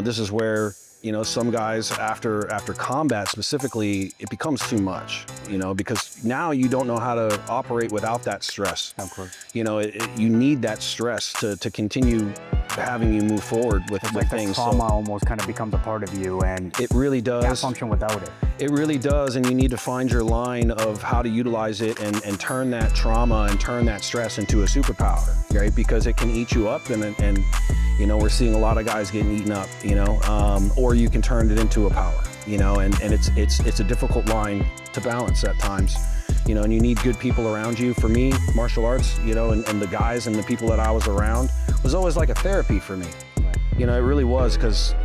this is where, some guys after combat specifically, it becomes too much, because now you don't know how to operate without that stress. Of course. You need that stress to continue having you move forward with things. The trauma almost kind of becomes a part of you, and it really does. Can't function without it. It really does, and you need to find your line of how to utilize it and turn that trauma and turn that stress into a superpower, right? Because it can eat you up, and we're seeing a lot of guys getting eaten up, or you can turn it into a power, and it's a difficult line to balance at times, and you need good people around you. For me, martial arts, and the guys and the people that I was around was always like a therapy for me. Right. It really was, because,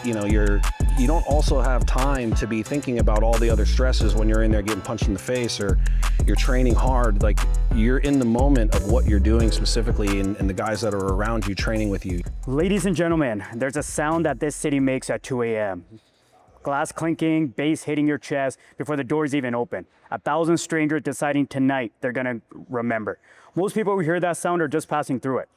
you don't also have time to be thinking about all the other stresses when you're in there getting punched in the face or you're training hard. Like, you're in the moment of what you're doing specifically, and the guys that are around you training with you. Ladies and gentlemen, there's a sound that this city makes at 2 a.m. Glass clinking, bass hitting your chest before the doors even open. 1,000 strangers deciding tonight they're gonna remember. Most people who hear that sound are just passing through it.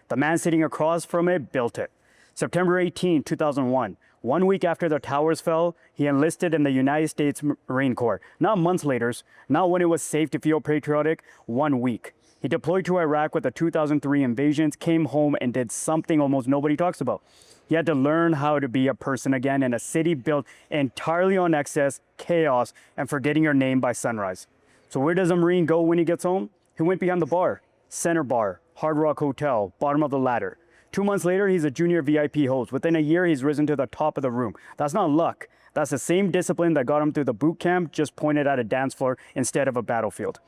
The man sitting across from it built it. September 18, 2001. 1 week after the towers fell, he enlisted in the United States Marine Corps. Not months later, not when it was safe to feel patriotic, 1 week. He deployed to Iraq with the 2003 invasions, came home and did something almost nobody talks about. He had to learn how to be a person again in a city built entirely on excess, chaos, and forgetting your name by sunrise. So where does a Marine go when he gets home? He went behind the bar, Center Bar, Hard Rock Hotel, bottom of the ladder. 2 months later, he's a junior VIP host. Within a year, he's risen to the top of the room. That's not luck. That's the same discipline that got him through the boot camp, just pointed at a dance floor instead of a battlefield.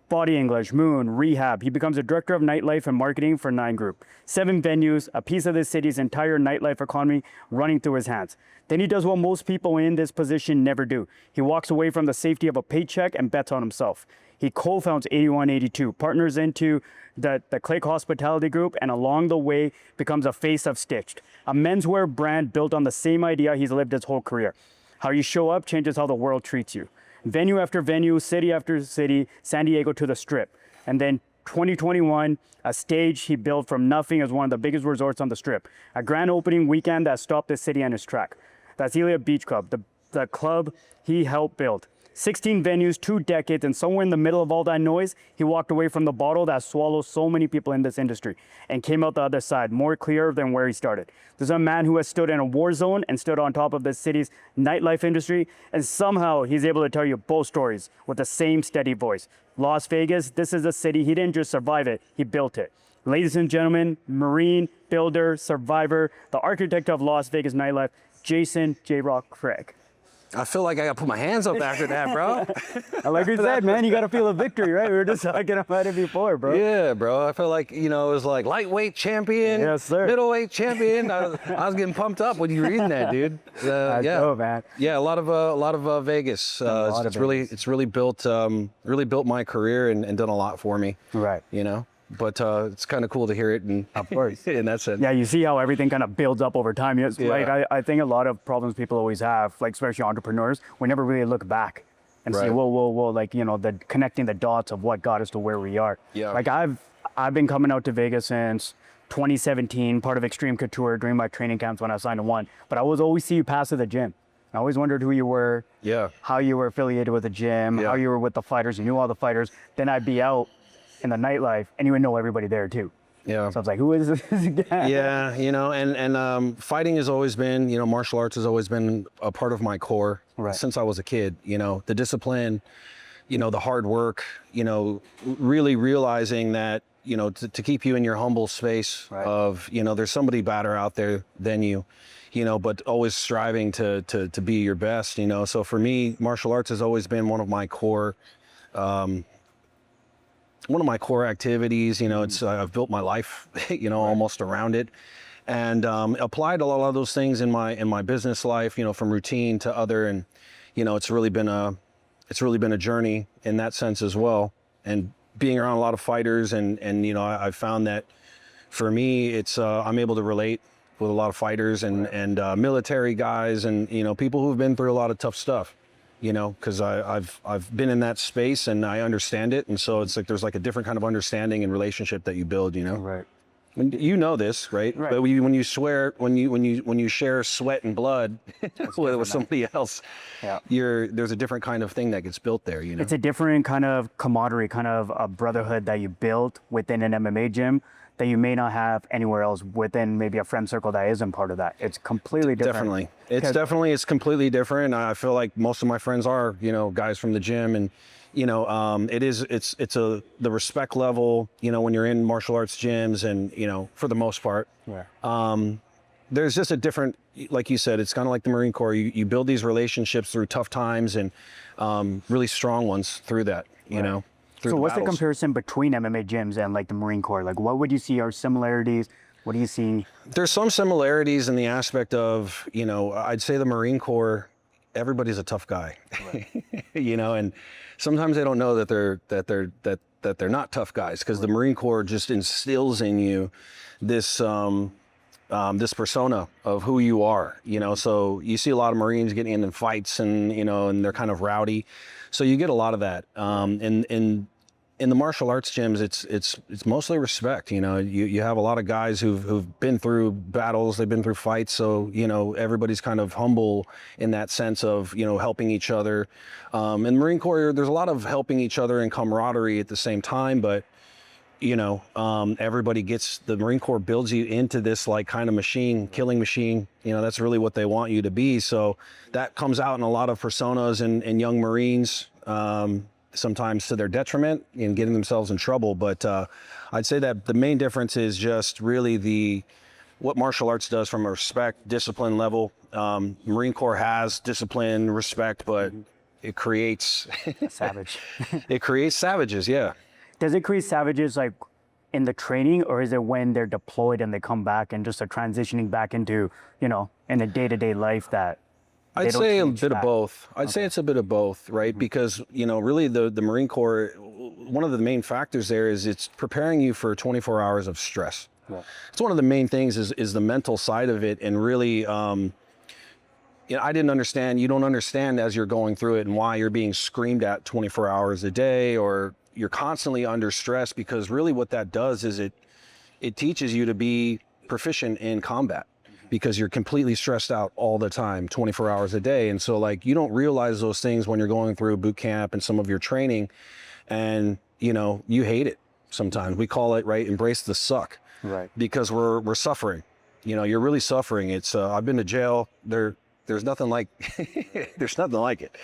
Body English, Moon, Rehab. He becomes a director of nightlife and marketing for 9 Group. 7 venues, a piece of the city's entire nightlife economy running through his hands. Then he does what most people in this position never do. He walks away from the safety of a paycheck and bets on himself. He co-founds 8182, partners into the Click Hospitality Group, and along the way becomes a face of Stitched, a menswear brand built on the same idea he's lived his whole career. How you show up changes how the world treats you. Venue after venue, city after city, San Diego to the Strip. And then 2021, a stage he built from nothing as one of the biggest resorts on the Strip. A grand opening weekend that stopped the city on its track. That's Elia Beach Club, the club he helped build. 16 venues, 2 decades, and somewhere in the middle of all that noise, he walked away from the bottle that swallows so many people in this industry and came out the other side, more clear than where he started. There's a man who has stood in a war zone and stood on top of the city's nightlife industry, and somehow he's able to tell you both stories with the same steady voice. Las Vegas, this is a city, he didn't just survive it, he built it. Ladies and gentlemen, Marine, builder, survivor, the architect of Las Vegas nightlife, Jason JROC Craig. I feel like I gotta put my hands up after that, bro. Like you said, man, you gotta feel a victory, right? We were just talking about it before, bro. Yeah, bro. I feel like, it was like lightweight champion, yes, sir. Middleweight champion. I was getting pumped up when you were reading that, dude. Yeah, know, man. Yeah, a lot of Vegas. It's really built my career and done a lot for me. Right. But it's kind of cool to hear it, and of course, in that sense. Yeah, you see how everything kind of builds up over time. Yes, yeah. Like I think a lot of problems people always have, like especially entrepreneurs, we never really look back and right. see, whoa, like the connecting the dots of what got us to where we are. Yeah. Like I've been coming out to Vegas since 2017, part of Extreme Couture during my training camps when I signed to one. But I always see you pass to the gym. I always wondered who you were, how you were affiliated with the gym, how you were with the fighters. You knew all the fighters. Then I'd be out in the nightlife, and you would know everybody there too. Yeah. So I was like, who is this guy? Yeah, and fighting has always been, martial arts has always been a part of my core since I was a kid. The discipline, the hard work, really realizing that, to keep you in your humble space of, there's somebody better out there than you, but always striving to be your best, So for me, martial arts has always been one of my core activities. It's I've built my life, almost around it, and applied a lot of those things in my business life, from routine to other, and it's really been a journey in that sense as well. And being around a lot of fighters, and I've found that for me, it's I'm able to relate with a lot of fighters and military guys, and people who've been through a lot of tough stuff. Because I've been in that space and I understand it, and so it's like there's like a different kind of understanding and relationship that you build. Right. You know this, right? Right. But when you share sweat and blood with somebody else, Yeah. there's a different kind of thing that gets built there. You know, It's a different kind of camaraderie, kind of a brotherhood that you build within an MMA gym that you may not have anywhere else within maybe a friend circle that isn't part of that. It's completely different. Definitely, it's completely different. I feel like most of my friends are, guys from the gym, and it's the respect level, when you're in martial arts gyms, and for the most part, there's just a different, like you said, it's kind of like the Marine Corps. You build these relationships through tough times and really strong ones through that, So what's the battles. comparison between MMA gyms and like the Marine Corps? Like what would you see are similarities? What do you see? There's some similarities in the aspect of, I'd say the Marine Corps, everybody's a tough guy, and sometimes they don't know that they're not tough guys, because the Marine Corps just instills in you this this persona of who you are, so you see a lot of Marines getting in fights, and and they're kind of rowdy, so you get a lot of that. In the martial arts gyms, it's mostly respect. You have a lot of guys who've been through battles, they've been through fights, so everybody's kind of humble in that sense of helping each other. In the Marine Corps, there's a lot of helping each other and camaraderie at the same time, but everybody the Marine Corps builds you into this like kind of machine, killing machine. That's really what they want you to be. So that comes out in a lot of personas and young Marines. Sometimes to their detriment in getting themselves in trouble. But I'd say that the main difference is just really what martial arts does from a respect, discipline level. Marine Corps has discipline, respect, but it creates Savage. it creates savages. Yeah. Does it create savages like in the training, or is it when they're deployed and they come back and just are transitioning back into, in a day-to-day life that I'd say a bit of both. I'd say it's a bit of both, right? Because, really the Marine Corps, one of the main factors there is it's preparing you for 24 hours of stress. Yeah. It's one of the main things is the mental side of it. And really, I didn't understand, you don't understand as you're going through it and why you're being screamed at 24 hours a day, or you're constantly under stress, because really what that does is it teaches you to be proficient in combat, because you're completely stressed out all the time, 24 hours a day. And so like, you don't realize those things when you're going through boot camp and some of your training, and you hate it sometimes. We call it, right, embrace the suck, right? Because we're suffering, you're really suffering. It's I've been to jail. There's nothing like there's nothing like it.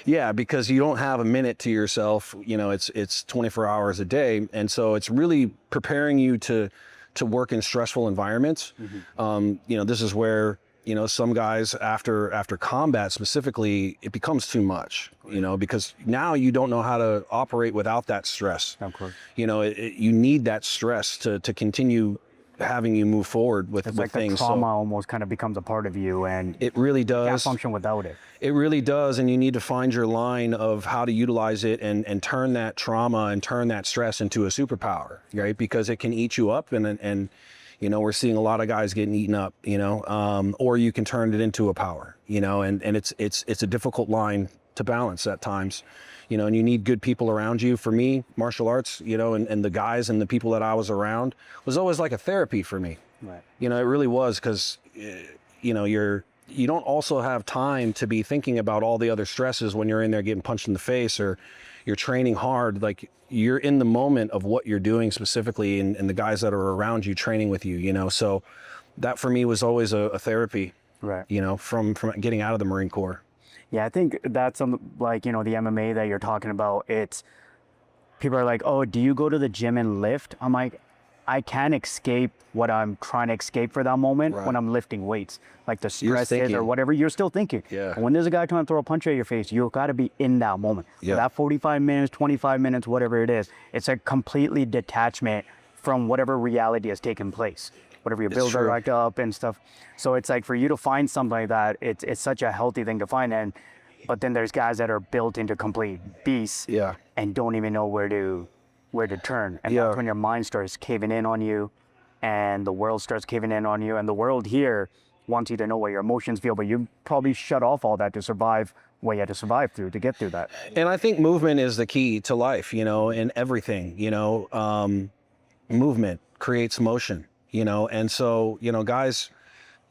Yeah, because you don't have a minute to yourself. It's 24 hours a day. And so it's really preparing you to work in stressful environments. This is where, some guys after combat specifically, it becomes too much, because now you don't know how to operate without that stress. Of course. You need that stress to continue having you move forward with It's like things. the trauma almost kind of becomes a part of you, and it really does. You can't function without it. It really does, and you need to find your line of how to utilize it and turn that trauma and turn that stress into a superpower, right? Because it can eat you up, and we're seeing a lot of guys getting eaten up, or you can turn it into a power, and it's a difficult line to balance at times, and you need good people around you. For me, martial arts, and the guys and the people that I was around was always like a therapy for me. Right. It really was, because, you don't also have time to be thinking about all the other stresses when you're in there getting punched in the face, or you're training hard. Like, you're in the moment of what you're doing specifically, and the guys that are around you training with you, so that for me was always a therapy, right? From getting out of the Marine Corps. Yeah, I think that's like, the MMA that you're talking about. It's people are like, oh, do you go to the gym and lift? I'm like, I can't escape what I'm trying to escape for that moment when I'm lifting weights, like the stress is or whatever. You're still thinking. Yeah. And when there's a guy trying to throw a punch at your face, you've got to be in that moment. Yeah. That 45 minutes, 25 minutes, whatever it is, it's a completely detachment from whatever reality has taken place, whatever your bills are racked up and stuff. So it's like, for you to find something like that, it's such a healthy thing to find. But then there's guys that are built into complete beasts, and don't even know where to turn. And that's when your mind starts caving in on you, and the world starts caving in on you, and the world here wants you to know what your emotions feel, but you probably shut off all that to survive what you had to survive through to get through that. And I think movement is the key to life, and everything, movement creates motion, you know? And so, you know, guys,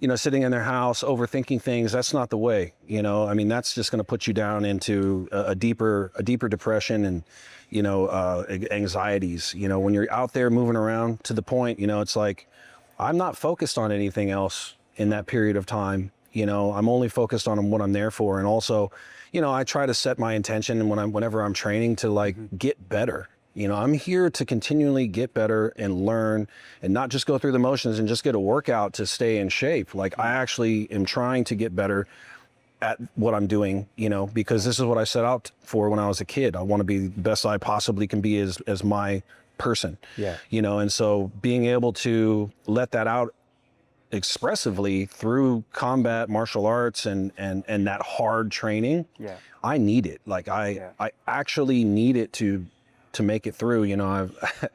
you know, sitting in their house, overthinking things, that's not the way, you know? I mean, that's just going to put you down into a deeper depression and, you know, anxieties, you know, when you're out there moving around to the point, you know, it's like, I'm not focused on anything else in that period of time. You know, I'm only focused on what I'm there for. And also, you know, I try to set my intention and whenever I'm training to like get better. You know, I'm here to continually get better and learn and not just go through the motions and just get a workout to stay in shape. Like I actually am trying to get better at what I'm doing, you know, because this is what I set out for when I was a kid. I want to be the best I possibly can be as my person. Yeah. You know, and so being able to let that out expressively through combat, martial arts, and that hard training, Yeah. I need it. Like I actually need it to make it through. You know, I've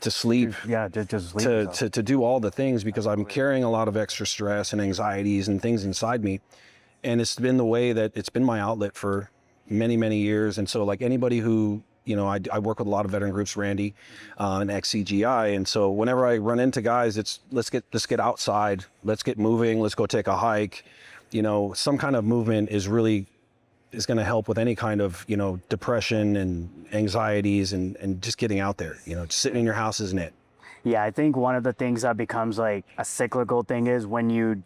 to sleep, Yeah, just sleep. to do all the things because I'm carrying a lot of extra stress and anxieties and things inside me, and it's been the way that it's been my outlet for many years. And so, like anybody who, you know, I work with a lot of veteran groups, Randy, and ex-CGI. And so whenever I run into guys, it's let's get outside, let's get moving, let's go take a hike. You know, some kind of movement is going to help with any kind of, you know, depression and anxieties and just getting out there. You know, just sitting in your house isn't it. Yeah, I think one of the things that becomes like a cyclical thing is when you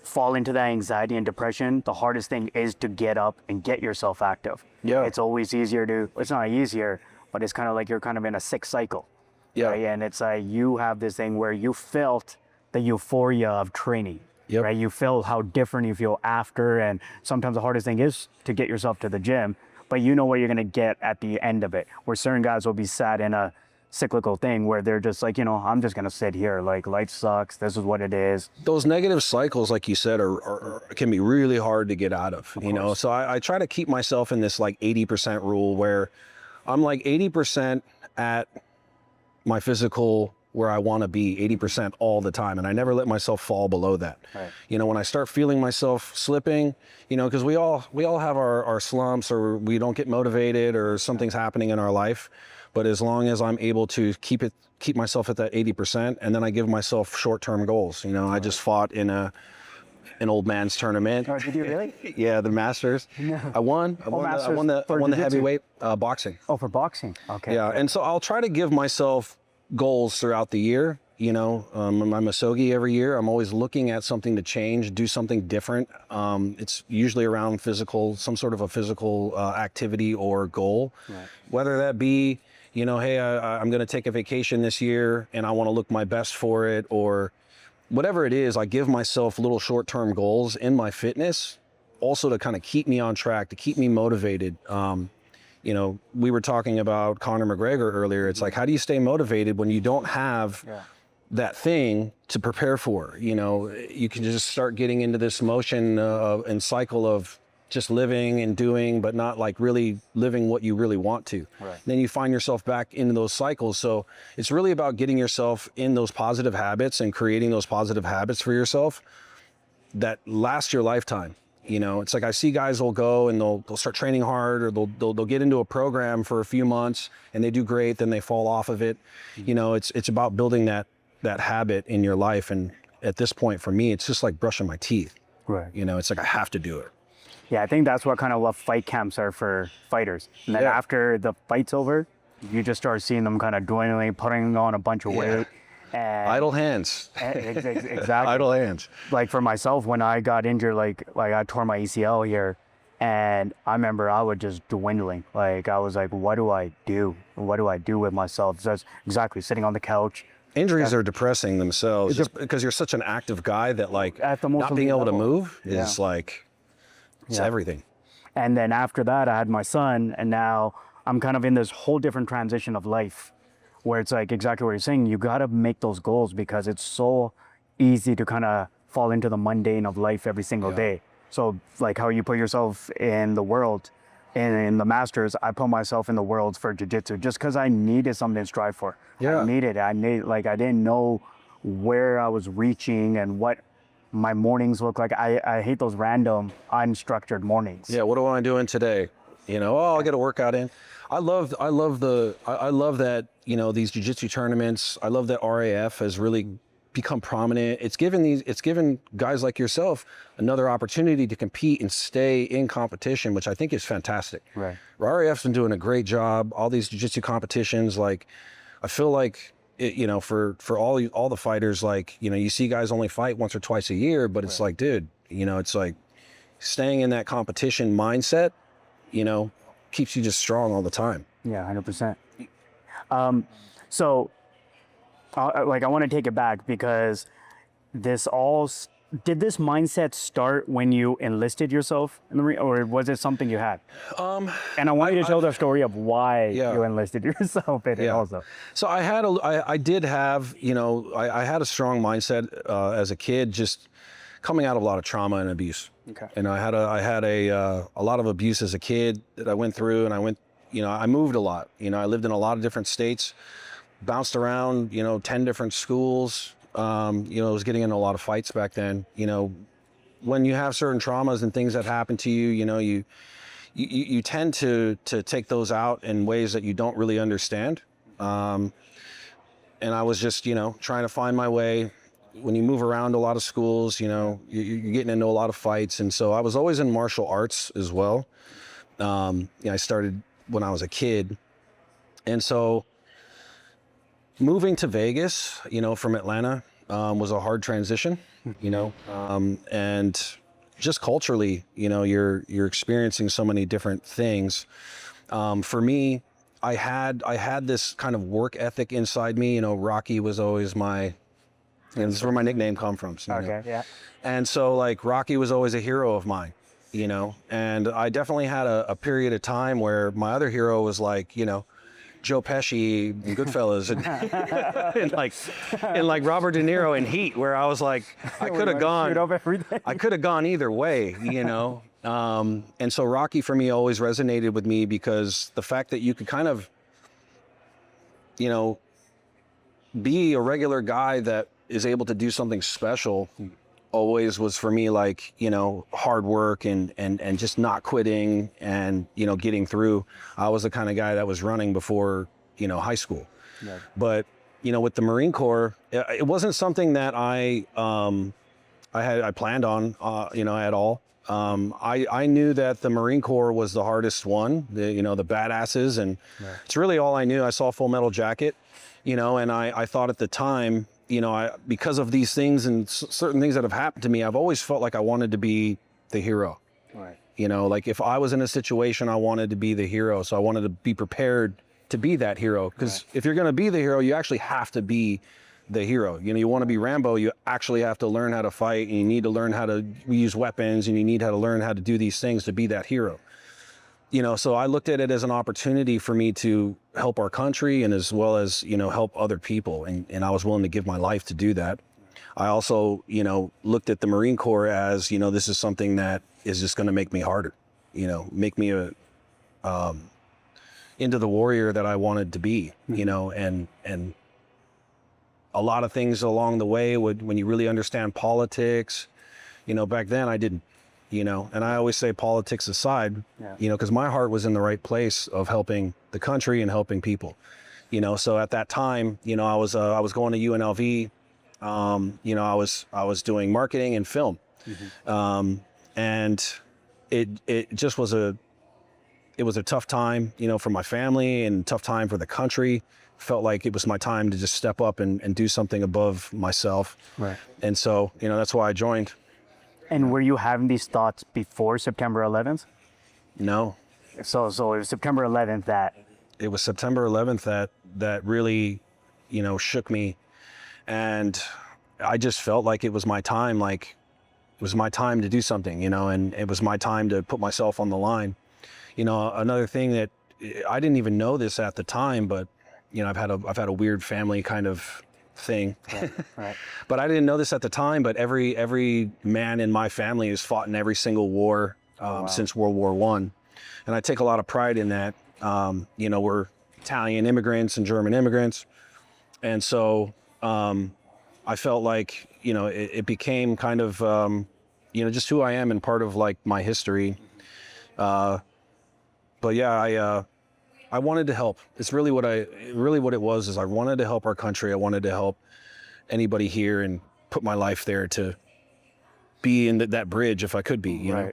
fall into that anxiety and depression, the hardest thing is to get up and get yourself active. Yeah. It's always easier to, it's not easier, but it's kind of like you're kind of in a sick cycle. Yeah. Right? And it's like you have this thing where you felt the euphoria of training. Yep. Right? You feel how different you feel after. And sometimes the hardest thing is to get yourself to the gym, but you know what you're going to get at the end of it. Where certain guys will be sat in a cyclical thing where they're just like, you know, I'm just going to sit here. Like life sucks. This is what it is. Those negative cycles, like you said, are can be really hard to get out of, you know? So I try to keep myself in this like 80% rule where I'm like 80% at my physical where I want to be 80% all the time. And I never let myself fall below that. Right. You know, when I start feeling myself slipping, you know, because we all have our slumps or we don't get motivated or something's happening in our life. But as long as I'm able to keep myself at that 80%, and then I give myself short-term goals. You know, I just fought in an old man's tournament. Oh, did you really? Yeah, the Masters. No. I won the heavyweight boxing. Oh, for boxing. Okay. Yeah, and so I'll try to give myself goals throughout the year. You know, I'm a Sogi every year. I'm always looking at something to change, do something different. It's usually around some sort of a physical activity or goal, Right. Whether that be, you know, hey, I'm going to take a vacation this year and I want to look my best for it, or whatever it is. I give myself little short-term goals in my fitness, also to kind of keep me on track, to keep me motivated. You know, we were talking about Conor McGregor earlier. It's like, how do you stay motivated when you don't have that thing to prepare for? You know, you can just start getting into this motion and cycle of just living and doing, but not like really living what you really want to. Right. Then you find yourself back into those cycles. So it's really about getting yourself in those positive habits and creating those positive habits for yourself that last your lifetime. You know, it's like I see guys will go and they'll start training hard, or they'll get into a program for a few months and they do great, then they fall off of it. You know, it's about building that habit in your life. And at this point for me, it's just like brushing my teeth. Right. You know, it's like I have to do it. Yeah, I think that's what kind of what fight camps are for fighters. And then after the fight's over, you just start seeing them kind of dwindling, putting on a bunch of weight. And idle hands. Exactly. Idle hands. Like for myself, when I got injured, like I tore my ACL here, and I remember I was just dwindling. Like I was like, what do I do? What do I do with myself? So that's exactly sitting on the couch. Injuries are depressing themselves just because you're such an active guy that like At the most not being able to level. move is like, it's everything. And then after that, I had my son, and now I'm kind of in this whole different transition of life where it's like exactly what you're saying. You got to make those goals because it's so easy to kind of fall into the mundane of life every single day. So like how you put yourself in the world, in the Masters, I put myself in the world for jiu-jitsu just because I needed something to strive for. Yeah. I didn't know where I was reaching and what my mornings look like. I hate those random unstructured mornings. Yeah, what am I doing today? You know, I'll get a workout in. I love that, you know, these jiu-jitsu tournaments. I love that RAF has really become prominent. It's given guys like yourself another opportunity to compete and stay in competition, which I think is fantastic. Right. RAF's been doing a great job. All these jiu-jitsu competitions, like, I feel like for all the fighters, like, you see guys only fight once or twice a year, but it's like, dude, it's like staying in that competition mindset, keeps you just strong all the time. Yeah, 100%. So, I want to take it back because did this mindset start when you enlisted yourself in the Marine, or was it something you had? And I want you to tell the story of why you enlisted yourself in it also. So I did have, I had a strong mindset as a kid, just coming out of a lot of trauma and abuse. Okay. And I had a lot of abuse as a kid that I went through, and I moved a lot. I lived in a lot of different states, bounced around, 10 different schools. I was getting in a lot of fights back then. When you have certain traumas and things that happen to you, you tend to take those out in ways that you don't really understand. And I was just, trying to find my way. When you move around a lot of schools, you're getting into a lot of fights. And so I was always in martial arts as well. I started when I was a kid. And so moving to Vegas, from Atlanta, was a hard transition, and just culturally, you're experiencing so many different things. For me, I had this kind of work ethic inside me. Rocky was always this is where my nickname come from. Okay, yeah. And so, like, Rocky was always a hero of mine, and I definitely had a period of time where my other hero was like, Joe Pesci and Goodfellas and like Robert De Niro in Heat, where I was like, I could have gone either way, and so Rocky for me always resonated with me because the fact that you could kind of, be a regular guy that is able to do something special always was for me, like, hard work and just not quitting and, getting through. I was the kind of guy that was running before, high school. Yeah. But, with the Marine Corps, it wasn't something that I planned on, at all. I knew that the Marine Corps was the hardest one, the badasses. And it's really all I knew. I saw Full Metal Jacket, and I thought at the time, because of these things and certain things that have happened to me, I've always felt like I wanted to be the hero. Right. Like if I was in a situation, I wanted to be the hero. So I wanted to be prepared to be that hero. Because if you're going to be the hero, you actually have to be the hero. You want to be Rambo, you actually have to learn how to fight, and you need to learn how to use weapons, and you need how to learn how to do these things to be that hero. So I looked at it as an opportunity for me to help our country and as well as, help other people. And I was willing to give my life to do that. I also, looked at the Marine Corps as, this is something that is just going to make me harder, make me into the warrior that I wanted to be, and a lot of things along the way when you really understand politics, back then I didn't. And I always say politics aside, because my heart was in the right place of helping the country and helping people, so at that time, I was going to UNLV, I was doing marketing and film, and it just was it was a tough time, for my family and tough time for the country. Felt like it was my time to just step up and do something above myself. Right. And so, that's why I joined. And were you having these thoughts before September 11th? No. So it was September 11th that... It was September 11th that really, shook me. And I just felt like it was my time, it was my time to do something, and it was my time to put myself on the line. Another thing that I didn't even know this at the time, but, I've had a weird family kind of thing. Right. But I didn't know this at the time, but every man in my family has fought in every single war since World War I. And I take a lot of pride in that. We're Italian immigrants and German immigrants. And so I felt like, it became kind of, just who I am and part of like my history. But yeah, I wanted to help. It's really what it was, is I wanted to help our country. I wanted to help, anybody here and put my life there to be in that bridge if I could be, you know?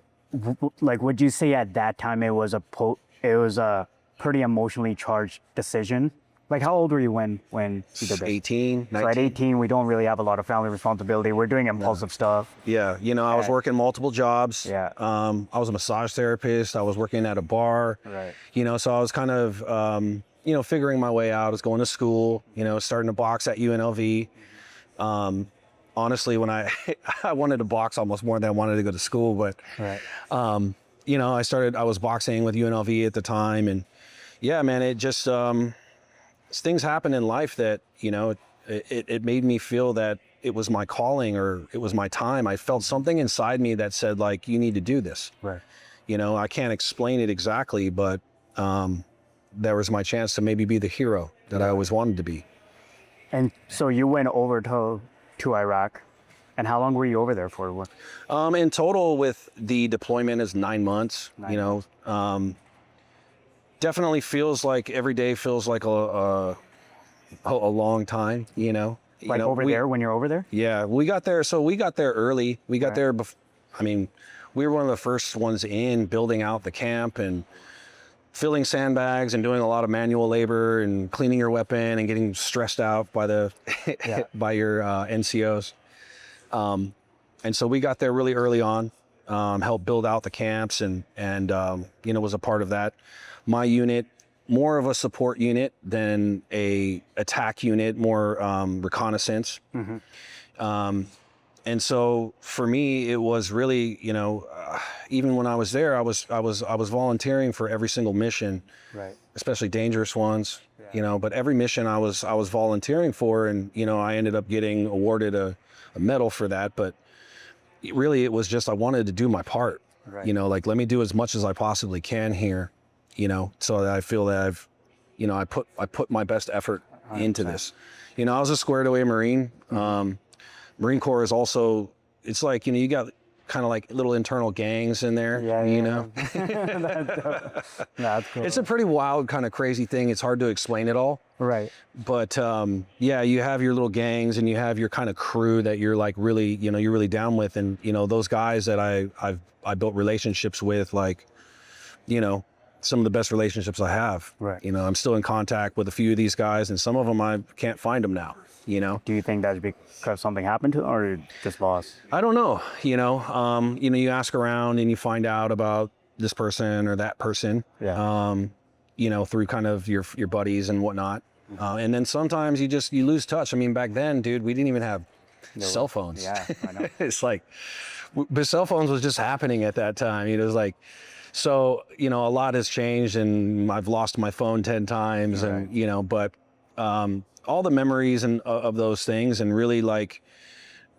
Like, would you say at that time it was a pretty emotionally charged decision? Like, how old were you when you did this? 18, 19. So at 18, we don't really have a lot of family responsibility. We're doing impulsive stuff. Yeah, you know, I was working multiple jobs. Yeah. I was a massage therapist. I was working at a bar. Right. You know, so I was kind of, you know, figuring my way out. I was going to school, you know, starting to box at UNLV. Honestly, when I wanted to box almost more than I wanted to go to school, but, you know, I was boxing with UNLV at the time. And yeah, man, it just, things happen in life that, you know, it made me feel that it was my calling or it was my time. I felt something inside me that said, like, you need to do this. Right. You know, I can't explain it exactly, but there was my chance to maybe be the hero that I always wanted to be. And so you went over to Iraq, and how long were you over there for? In total, with the deployment, is 9 months. You know, definitely feels like every day feels like a long time. You know, Like there when you're over there? Yeah, we got there. So we got there early. We got there. I mean, we were one of the first ones in, building out the camp and filling sandbags and doing a lot of manual labor and cleaning your weapon and getting stressed out by by your NCOs. And so we got there really early on, helped build out the camps and you know, was a part of that. My unit, more of a support unit than a attack unit, more reconnaissance. And so for me, it was really, you know, even when I was there, I was volunteering for every single mission, especially dangerous ones, you know, but every mission I was volunteering for, and, you know, I ended up getting awarded a medal for that. But really, it was just, I wanted to do my part, you know, like, let me do as much as I possibly can here, you know, so that I feel that I've, you know, I put my best effort into this. You know, I was a squared away Marine. Marine Corps is also, it's like, you know, you got kind of like little internal gangs in there, you know? That's cool. It's a pretty wild, kind of crazy thing. It's hard to explain it all. Right. But yeah, you have your little gangs and you have your kind of crew that you're like really, you know, you're really down with. And, you know, those guys that I built relationships with, like, you know, some of the best relationships I have. Right. You know, I'm still in contact with a few of these guys, and some of them I can't find them now, you know? Do you think that's because something happened to them or just lost? I don't know, you know, you ask around and you find out about this person or that person, you know, through kind of your buddies and whatnot. And then sometimes you lose touch. I mean, back then, dude, we didn't even have cell phones. Yeah, I know. It's like, but cell phones was just happening at that time. You know, it was like, so, you know, a lot has changed and I've lost my phone 10 times and, you know, but all the memories and of those things, and really, like,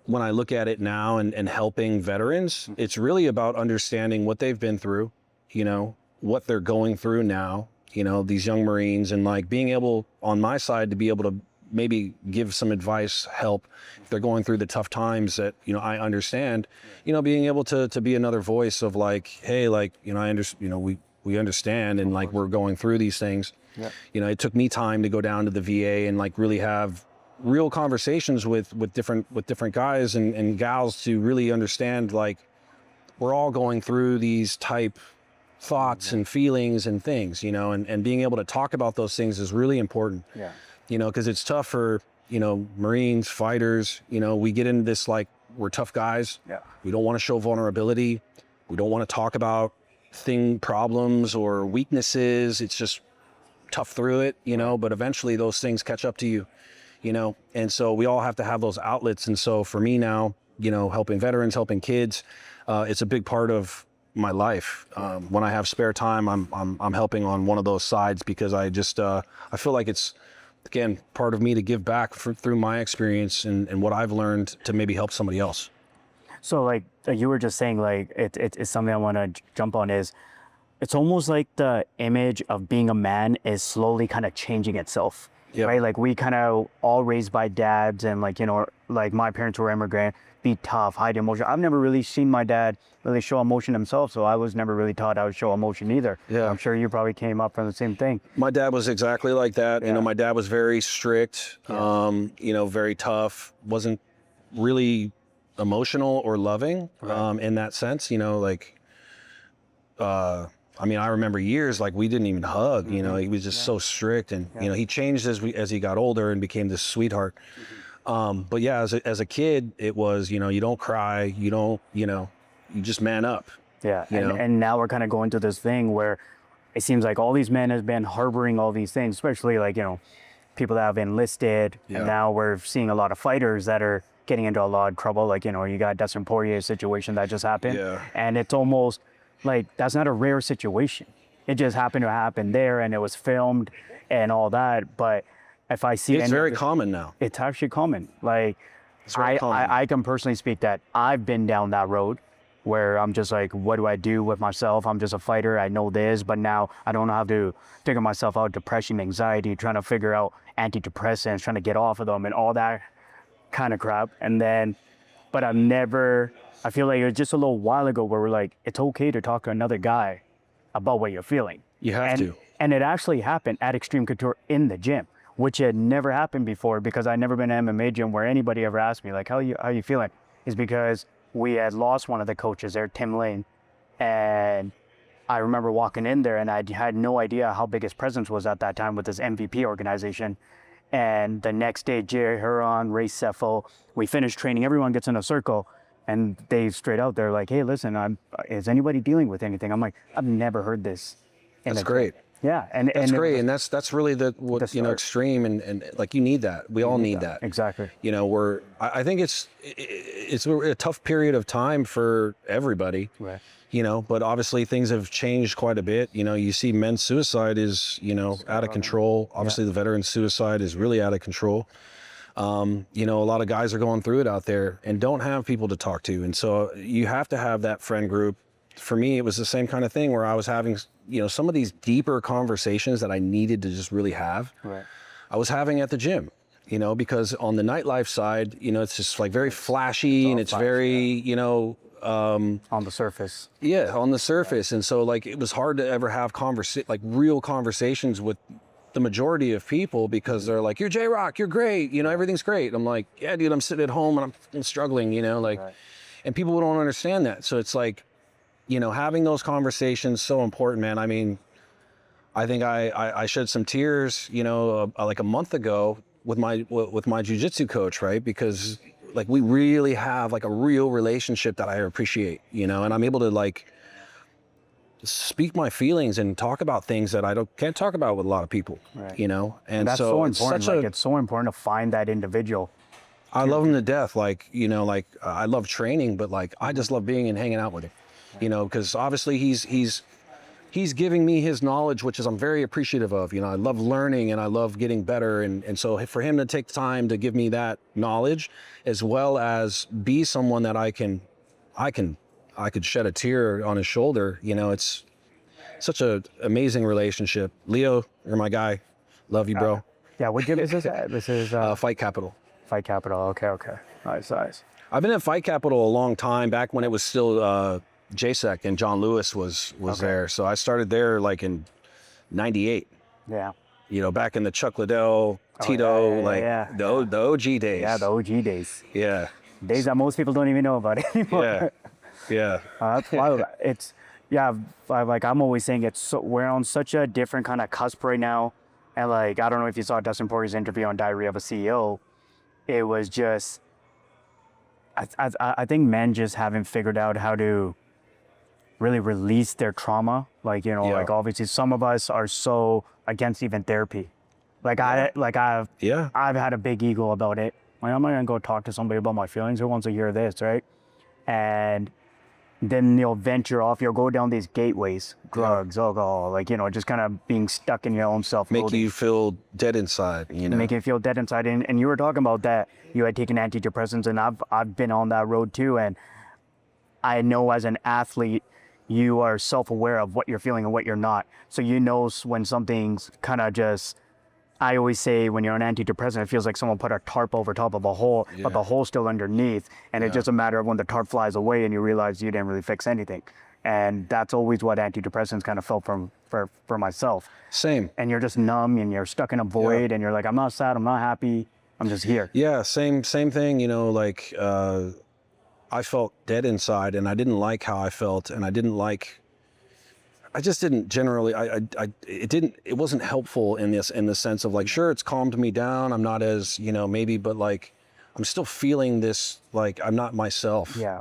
when I look at it now and helping veterans, it's really about understanding what they've been through, you know, what they're going through now, you know, these young Marines, and like being able on my side to be able to maybe give some advice, help if they're going through the tough times that, you know, I understand, you know, being able to be another voice of like, hey, like, you know, I understand, you know, we understand, and like, we're going through these things. You know, it took me time to go down to the VA and like really have real conversations with different guys and gals to really understand, like, we're all going through these type thoughts and feelings and things, you know, and being able to talk about those things is really important. You know, because it's tough for, you know, Marines, fighters, you know, we get into this, like, we're tough guys. We don't want to show vulnerability. We don't want to talk about problems or weaknesses. It's just tough through it, you know, but eventually those things catch up to you, you know, and so we all have to have those outlets. And so for me now, you know, helping veterans, helping kids, it's a big part of my life. When I have spare time, I'm helping on one of those sides, because I just, I feel like it's, again, part of me to give back through my experience and what I've learned to maybe help somebody else. So like you were just saying, like, it's something I want to jump on is, it's almost like the image of being a man is slowly kind of changing itself, right? Like, we kind of all raised by dads, and like, you know, like my parents were immigrant. be tough, hide emotion. I've never really seen my dad really show emotion himself, so I was never really taught how to show emotion either. Yeah. I'm sure you probably came up from the same thing. My dad was exactly like that. Yeah. You know, my dad was very strict, you know, very tough, wasn't really emotional or loving in that sense, you know, like, I mean, I remember years like we didn't even hug, you know, he was just so strict, and, you know, he changed as he got older and became this sweetheart. But yeah, as a kid, it was, you know, you don't cry, you don't, you know, you just man up. Yeah, You know? and now we're kind of going through this thing where it seems like all these men have been harboring all these things, especially like, you know, people that have enlisted. Yeah. And now we're seeing a lot of fighters that are getting into a lot of trouble. Like, you know, you got Dustin Poirier's situation that just happened. Yeah. And it's almost like that's not a rare situation. It just happened to happen there, and it was filmed and all that. But if I see It's very common now. it's actually common. Like, It's very common. I can personally speak that I've been down that road where I'm just like, what do I do with myself? I'm just a fighter. I know this, but now I don't know how to figure myself out. Depression, anxiety, trying to figure out antidepressants, trying to get off of them and all that kind of crap. And then, but I feel like it was just a little while ago where we're like, it's okay to talk to another guy about what you're feeling. You have to. And it actually happened at Extreme Couture in the gym, which had never happened before because I'd never been in an MMA gym where anybody ever asked me, like, how you feeling? Is because we had lost one of the coaches there, Tim Lane. And I remember walking in there and I had no idea how big his presence was at that time with this MVP organization. And the next day, Jerry Huron, Ray Seffel, we finished training, everyone gets in a circle. And they straight out, they're like, hey, listen, is anybody dealing with anything? I'm like, I've never heard this. That's great. Yeah, and That's great, and that's really the you know, start. extreme, and like you need that. We all need that. Exactly. You know, I think it's a tough period of time for everybody. Right. You know, but obviously things have changed quite a bit. You know, you see men's suicide is, you know, out of control. Obviously the veteran suicide is really out of control. You know, a lot of guys are going through it out there and don't have people to talk to. And so you have to have that friend group. For me, it was the same kind of thing where I was having, you know, some of these deeper conversations that I needed to just really have. Right. I was having at the gym, you know, because on the nightlife side, you know, it's just like very flashy and it's very, you know, on the surface. Yeah, on the surface. And so like it was hard to ever have real conversations with the majority of people because they're like, you're JROC, you're great, you know, everything's great. I'm like, yeah, dude, I'm sitting at home and I'm struggling, you know, like, and people don't understand that. So it's like, you know, having those conversations so important, man. I mean, I think I shed some tears, you know, like a month ago with my jiu-jitsu coach, right? Because like we really have like a real relationship that I appreciate, you know, and I'm able to like speak my feelings and talk about things that I can't talk about with a lot of people, you know? And that's so important. Like it's so important to find that individual. I love him to death. Like, you know, like I love training, but like, I just love being and hanging out with him, you know, because obviously he's giving me his knowledge, which is I'm very appreciative of. You know, I love learning and I love getting better. And so for him to take time to give me that knowledge, as well as be someone that I could shed a tear on his shoulder, you know, it's such an amazing relationship. Leo, you're my guy. Love you, bro. Yeah, what gym is this at? This is Fight Capital. Fight Capital. Okay. Nice. I've been at Fight Capital a long time, back when it was still JSEC and John Lewis was there. So I started there like in 98. Yeah. You know, back in the Chuck Liddell, Tito, the OG days. Yeah, the OG days. Yeah. Days that most people don't even know about anymore. Yeah. That's wild. I'm always saying we're on such a different kind of cusp right now. And like, I don't know if you saw Dustin Poirier's interview on Diary of a CEO. It was just, I think men just haven't figured out how to really release their trauma. Like, you know, like obviously some of us are so against even therapy. Like I've had a big ego about it. Like, I'm not gonna go talk to somebody about my feelings. Who wants to hear this, right? And then you'll venture off, you'll go down these gateways, drugs, alcohol, like, you know, just kind of being stuck in your own self. Making you feel dead inside, you know. Making you feel dead inside. And you were talking about that. You had taken antidepressants, and I've been on that road too. And I know as an athlete, you are self-aware of what you're feeling and what you're not. So you know when something's kind of just I always say when you're on antidepressant, it feels like someone put a tarp over top of a hole, but the hole's still underneath. And it's just a matter of when the tarp flies away and you realize you didn't really fix anything. And that's always what antidepressants kind of felt for myself. Same. And you're just numb and you're stuck in a void and you're like, I'm not sad, I'm not happy, I'm just here. Yeah, same thing, you know, like I felt dead inside and I didn't like how I felt, and I just didn't generally, it wasn't helpful in the sense of like, sure, it's calmed me down. I'm not as, you know, maybe, but like, I'm still feeling this, like I'm not myself. Yeah.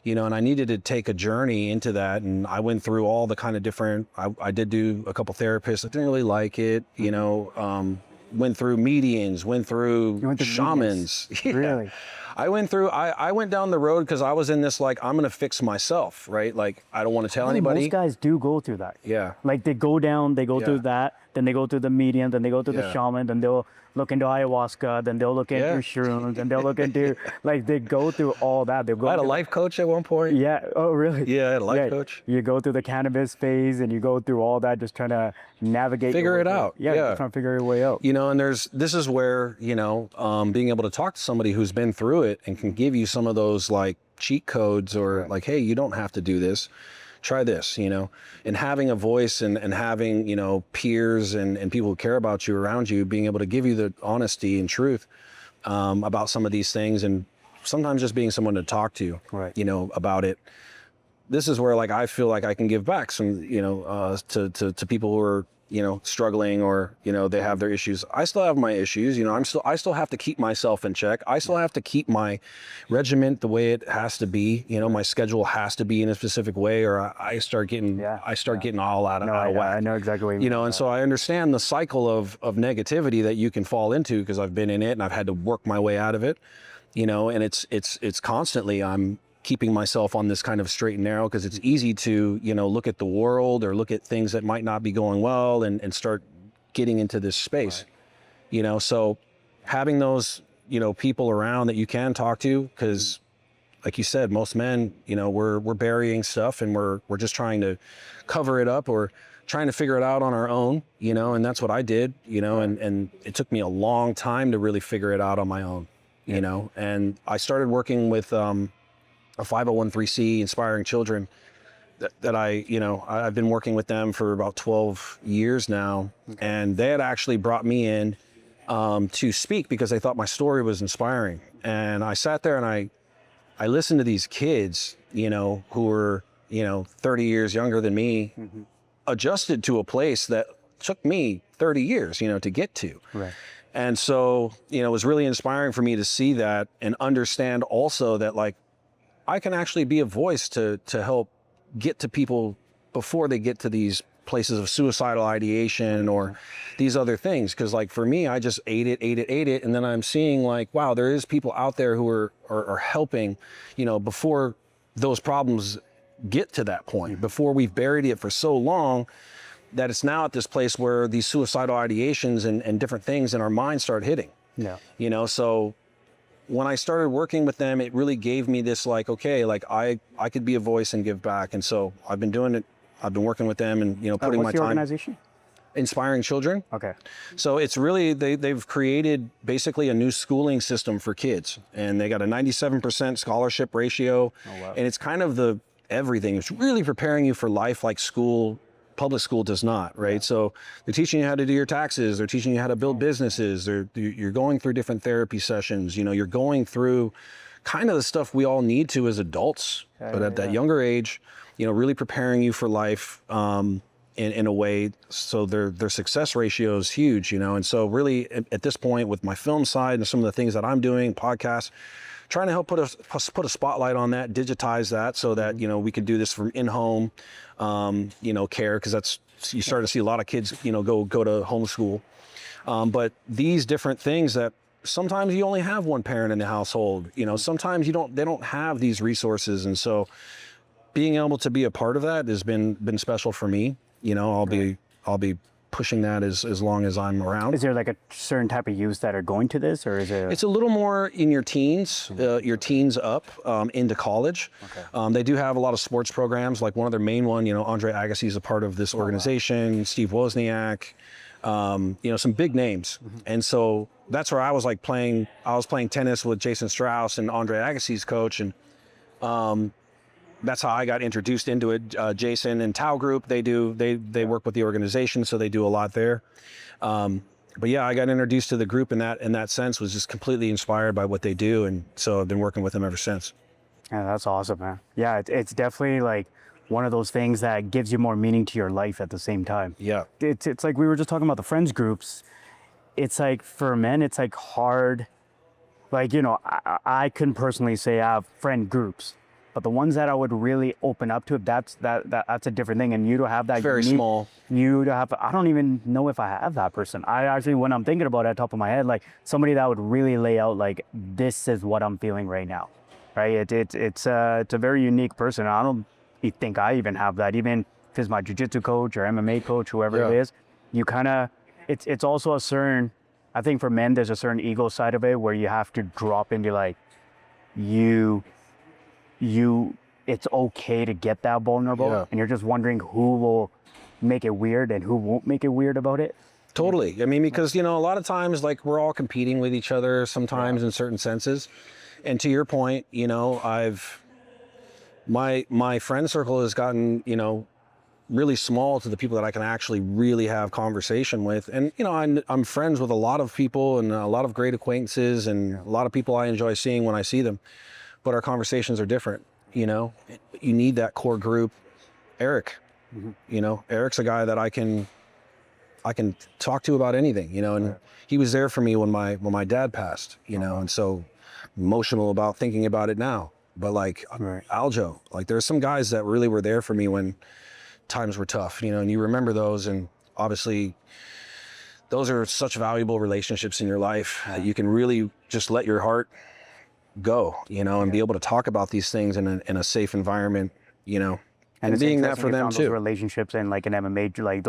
You know, and I needed to take a journey into that. And I went through all the kind of different, I did do a couple therapists. I didn't really like it, you know, went through mediums, went through shamans. Yeah. Really? I went down the road because I was in this, like, I'm going to fix myself, right? Like, I don't want to tell anybody. Most guys do go through that. Yeah. Like they go down, they go through that, then they go through the medium, then they go through the shaman, then they'll look into ayahuasca, then they'll look into shrooms, and they'll look into, like they go through all that. I had a life coach at one point. Yeah. Oh, really? Yeah, I had a life coach. You go through the cannabis phase and you go through all that, just trying to navigate. Figure it out. Yeah, just trying to figure your way out. You know, and this is where, you know, being able to talk to somebody who's been through it and can give you some of those like cheat codes or like, hey, you don't have to do this. Try this, you know, and having a voice and having, you know, peers and people who care about you around you, being able to give you the honesty and truth about some of these things, and sometimes just being someone to talk to, you know, about it. This is where like I feel like I can give back some, you know, to people who are, you know, struggling or, you know, they have their issues. I still have my issues, you know, I still have to keep myself in check. I still have to keep my regiment the way it has to be. You know, my schedule has to be in a specific way, or I start getting getting all out of whack. I know exactly what you mean. You know, and so I understand the cycle of negativity that you can fall into because I've been in it and I've had to work my way out of it. You know, and it's constantly I'm keeping myself on this kind of straight and narrow because it's easy to, you know, look at the world or look at things that might not be going well and start getting into this space, you know, so having those, you know, people around that you can talk to, because like you said, most men, you know, we're burying stuff and we're just trying to cover it up or trying to figure it out on our own, you know, and that's what I did, you know, and it took me a long time to really figure it out on my own, you know, and I started working with, a 501(c) Inspiring Children that I, you know, I've been working with them for about 12 years now. And they had actually brought me in to speak because they thought my story was inspiring. And I sat there and I listened to these kids, you know, who were, you know, 30 years younger than me, adjusted to a place that took me 30 years, you know, to get to. Right. And so, you know, it was really inspiring for me to see that and understand also that, like, I can actually be a voice to help get to people before they get to these places of suicidal ideation or these other things. Because like for me, I just ate it. And then I'm seeing like, wow, there is people out there who are helping, you know, before those problems get to that point, before we've buried it for so long that it's now at this place where these suicidal ideations and different things in our mind start hitting. Yeah. You know, so when I started working with them, it really gave me this like, okay, like I could be a voice and give back. And so I've been doing it. I've been working with them and, you know, putting my time. What's your organization? Inspiring Children. Okay. So it's really, they've created basically a new schooling system for kids, and they got a 97% scholarship ratio. Oh, wow. And it's kind of the everything. It's really preparing you for life like school. Public school does not, right? So they're teaching you how to do your taxes. They're teaching you how to build businesses. You're going through different therapy sessions. You know, you're going through kind of the stuff we all need to as adults, but at that younger age, you know, really preparing you for life in a way. So their success ratio is huge, you know? And so really at this point with my film side and some of the things that I'm doing, podcasts, trying to help put a spotlight on that, digitize that so that, you know, we could do this from in-home, you know, care, because that's, you start to see a lot of kids, you know, go to homeschool. But these different things that sometimes you only have one parent in the household, you know, sometimes they don't have these resources. And so being able to be a part of that has been special for me. You know, I'll be pushing that as long as I'm around. Is there like a certain type of youth that are going to this, or is it? It's a little more in your teens, your teens up into college. Okay. They do have a lot of sports programs, like one of their main one, you know, Andre Agassi is a part of this organization, Steve Wozniak, some big names. And so that's where I was playing tennis with Jason Strauss and Andre Agassi's coach. And that's how I got introduced into it. Jason and Tao Group, they work with the organization, so they do a lot there. But yeah, I got introduced to the group in that sense, was just completely inspired by what they do. And so I've been working with them ever since. Yeah, that's awesome, man. Yeah, it's definitely like one of those things that gives you more meaning to your life at the same time. Yeah. It's like we were just talking about the friends groups. It's like for men, it's like hard. Like, I couldn't personally say I have friend groups, but the ones that I would really open up to, that's a different thing. And you to have that Very small. I don't even know if I have that person. I actually, when I'm thinking about it at the top of my head, like somebody that would really lay out like, this is what I'm feeling right now, right? It's a very unique person. I don't think I even have that. Even if it's my jiu-jitsu coach or MMA coach, whoever it is, you kind of, it's also a certain, I think for men, there's a certain ego side of it where you have to drop into like, it's okay to get that vulnerable, and you're just wondering who will make it weird and who won't make it weird about it. Totally. I mean, because, a lot of times, like, we're all competing with each other sometimes in certain senses. And to your point, my friend circle has gotten, really small to the people that I can actually really have conversation with. And, I'm friends with a lot of people and a lot of great acquaintances and a lot of people I enjoy seeing when I see them. But our conversations are different, You need that core group. Eric, Eric's a guy that I can talk to about anything, and he was there for me when my dad passed, and so emotional about thinking about it now. But like Aljo, like there's some guys that really were there for me when times were tough, and you remember those, and obviously those are such valuable relationships in your life that you can really just let your heart go, and be able to talk about these things in a safe environment, and being that for them too. Those relationships in like an MMA, like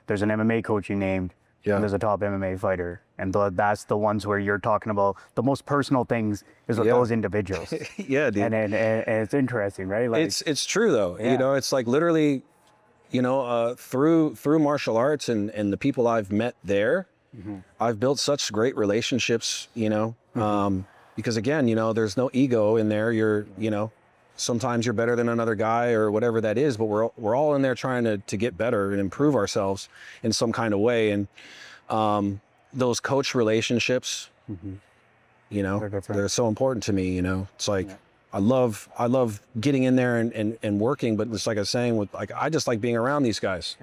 there's an MMA coach you named, and there's a top MMA fighter, and that's the ones where you're talking about the most personal things is with those individuals. Yeah, dude. And it's interesting, right? Like it's true though. It's like literally, through martial arts and the people I've met there, I've built such great relationships, because again, there's no ego in there. You're, sometimes you're better than another guy or whatever that is, but we're all in there trying to get better and improve ourselves in some kind of way. And those coach relationships, they're so important to me. It's like I love getting in there and working, but it's like I was saying, with like I just like being around these guys.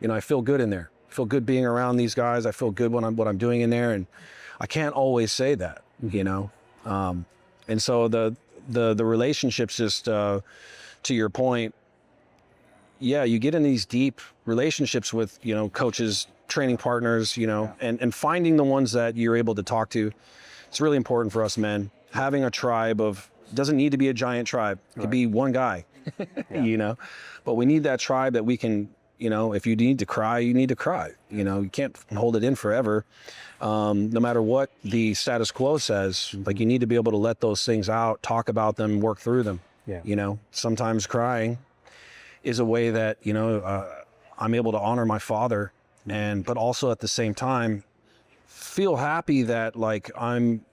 I feel good in there. I feel good being around these guys. I feel good when what I'm doing in there, and I can't always say that, and so the relationships, just to your point, you get in these deep relationships with, coaches, training partners, and finding the ones that you're able to talk to. It's really important for us men. Having a tribe doesn't need to be a giant tribe. It could be one guy, but we need that tribe that we can, if you need to cry, you need to cry. You can't hold it in forever. No matter what the status quo says, like you need to be able to let those things out, talk about them, work through them. Sometimes crying is a way that, I'm able to honor my father, but also at the same time feel happy that like I'm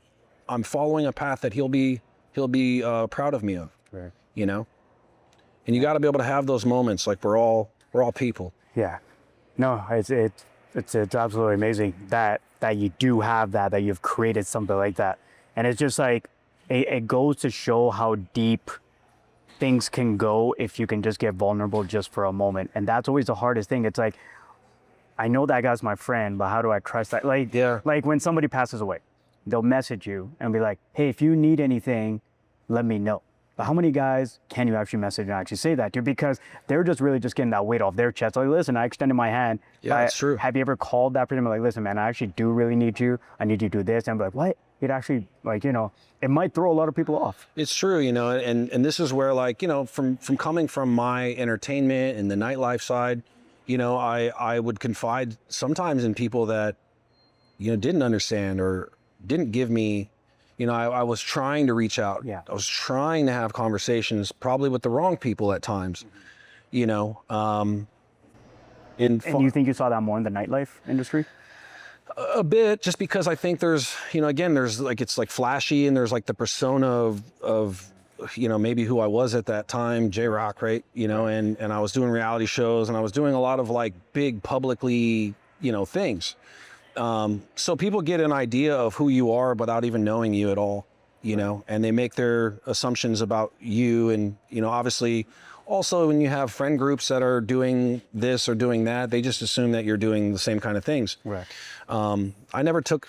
following a path that he'll be proud of me of, and you got to be able to have those moments. Like we're all people. Yeah, no, it's absolutely amazing that you do have that you've created something like that. And it's just like, it goes to show how deep things can go if you can just get vulnerable just for a moment. And that's always the hardest thing. It's like, I know that guy's my friend, but how do I trust that? Like when somebody passes away, they'll message you and be like, hey, if you need anything, let me know. But how many guys can you actually message and actually say that to? Because they're just really just getting that weight off their chest. Like, listen, I extended my hand. Yeah, it's true. Have you ever called that person and be like, listen, man, I actually do really need you. I need you to do this. And I'm like, what? It actually, like, it might throw a lot of people off. It's true, and this is where, like, from coming from my entertainment and the nightlife side, I would confide sometimes in people that, didn't understand or didn't give me, I was trying to reach out. I was trying to have conversations, probably with the wrong people at times, And you think you saw that more in the nightlife industry? a bit, just because I think there's, again, there's like, it's like flashy, and there's like the persona of maybe who I was at that time, JROC, right? And I was doing reality shows, and I was doing a lot of like big publicly, things. So people get an idea of who you are without even knowing you at all, and they make their assumptions about you. And, obviously also when you have friend groups that are doing this or doing that, they just assume that you're doing the same kind of things. Right. I never took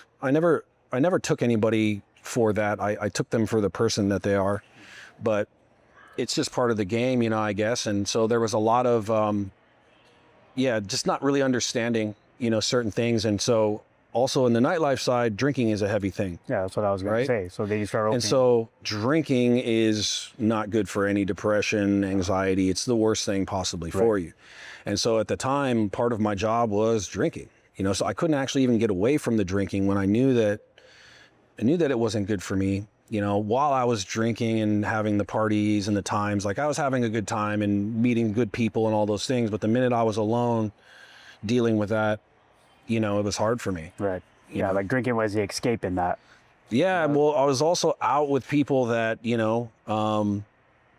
anybody for that. I took them for the person that they are, but it's just part of the game, I guess. And so there was a lot of, just not really understanding, certain things. And so also in the nightlife side, drinking is a heavy thing. Yeah, that's what I was going to say. So they start opening. And so drinking is not good for any depression, anxiety. It's the worst thing possibly for you. And so at the time, part of my job was drinking, so I couldn't actually even get away from the drinking when I knew that it wasn't good for me. While I was drinking and having the parties and the times, like I was having a good time and meeting good people and all those things. But the minute I was alone dealing with that, it was hard for me. Right. Yeah, like drinking was the escape in that. Yeah, well, I was also out with people that,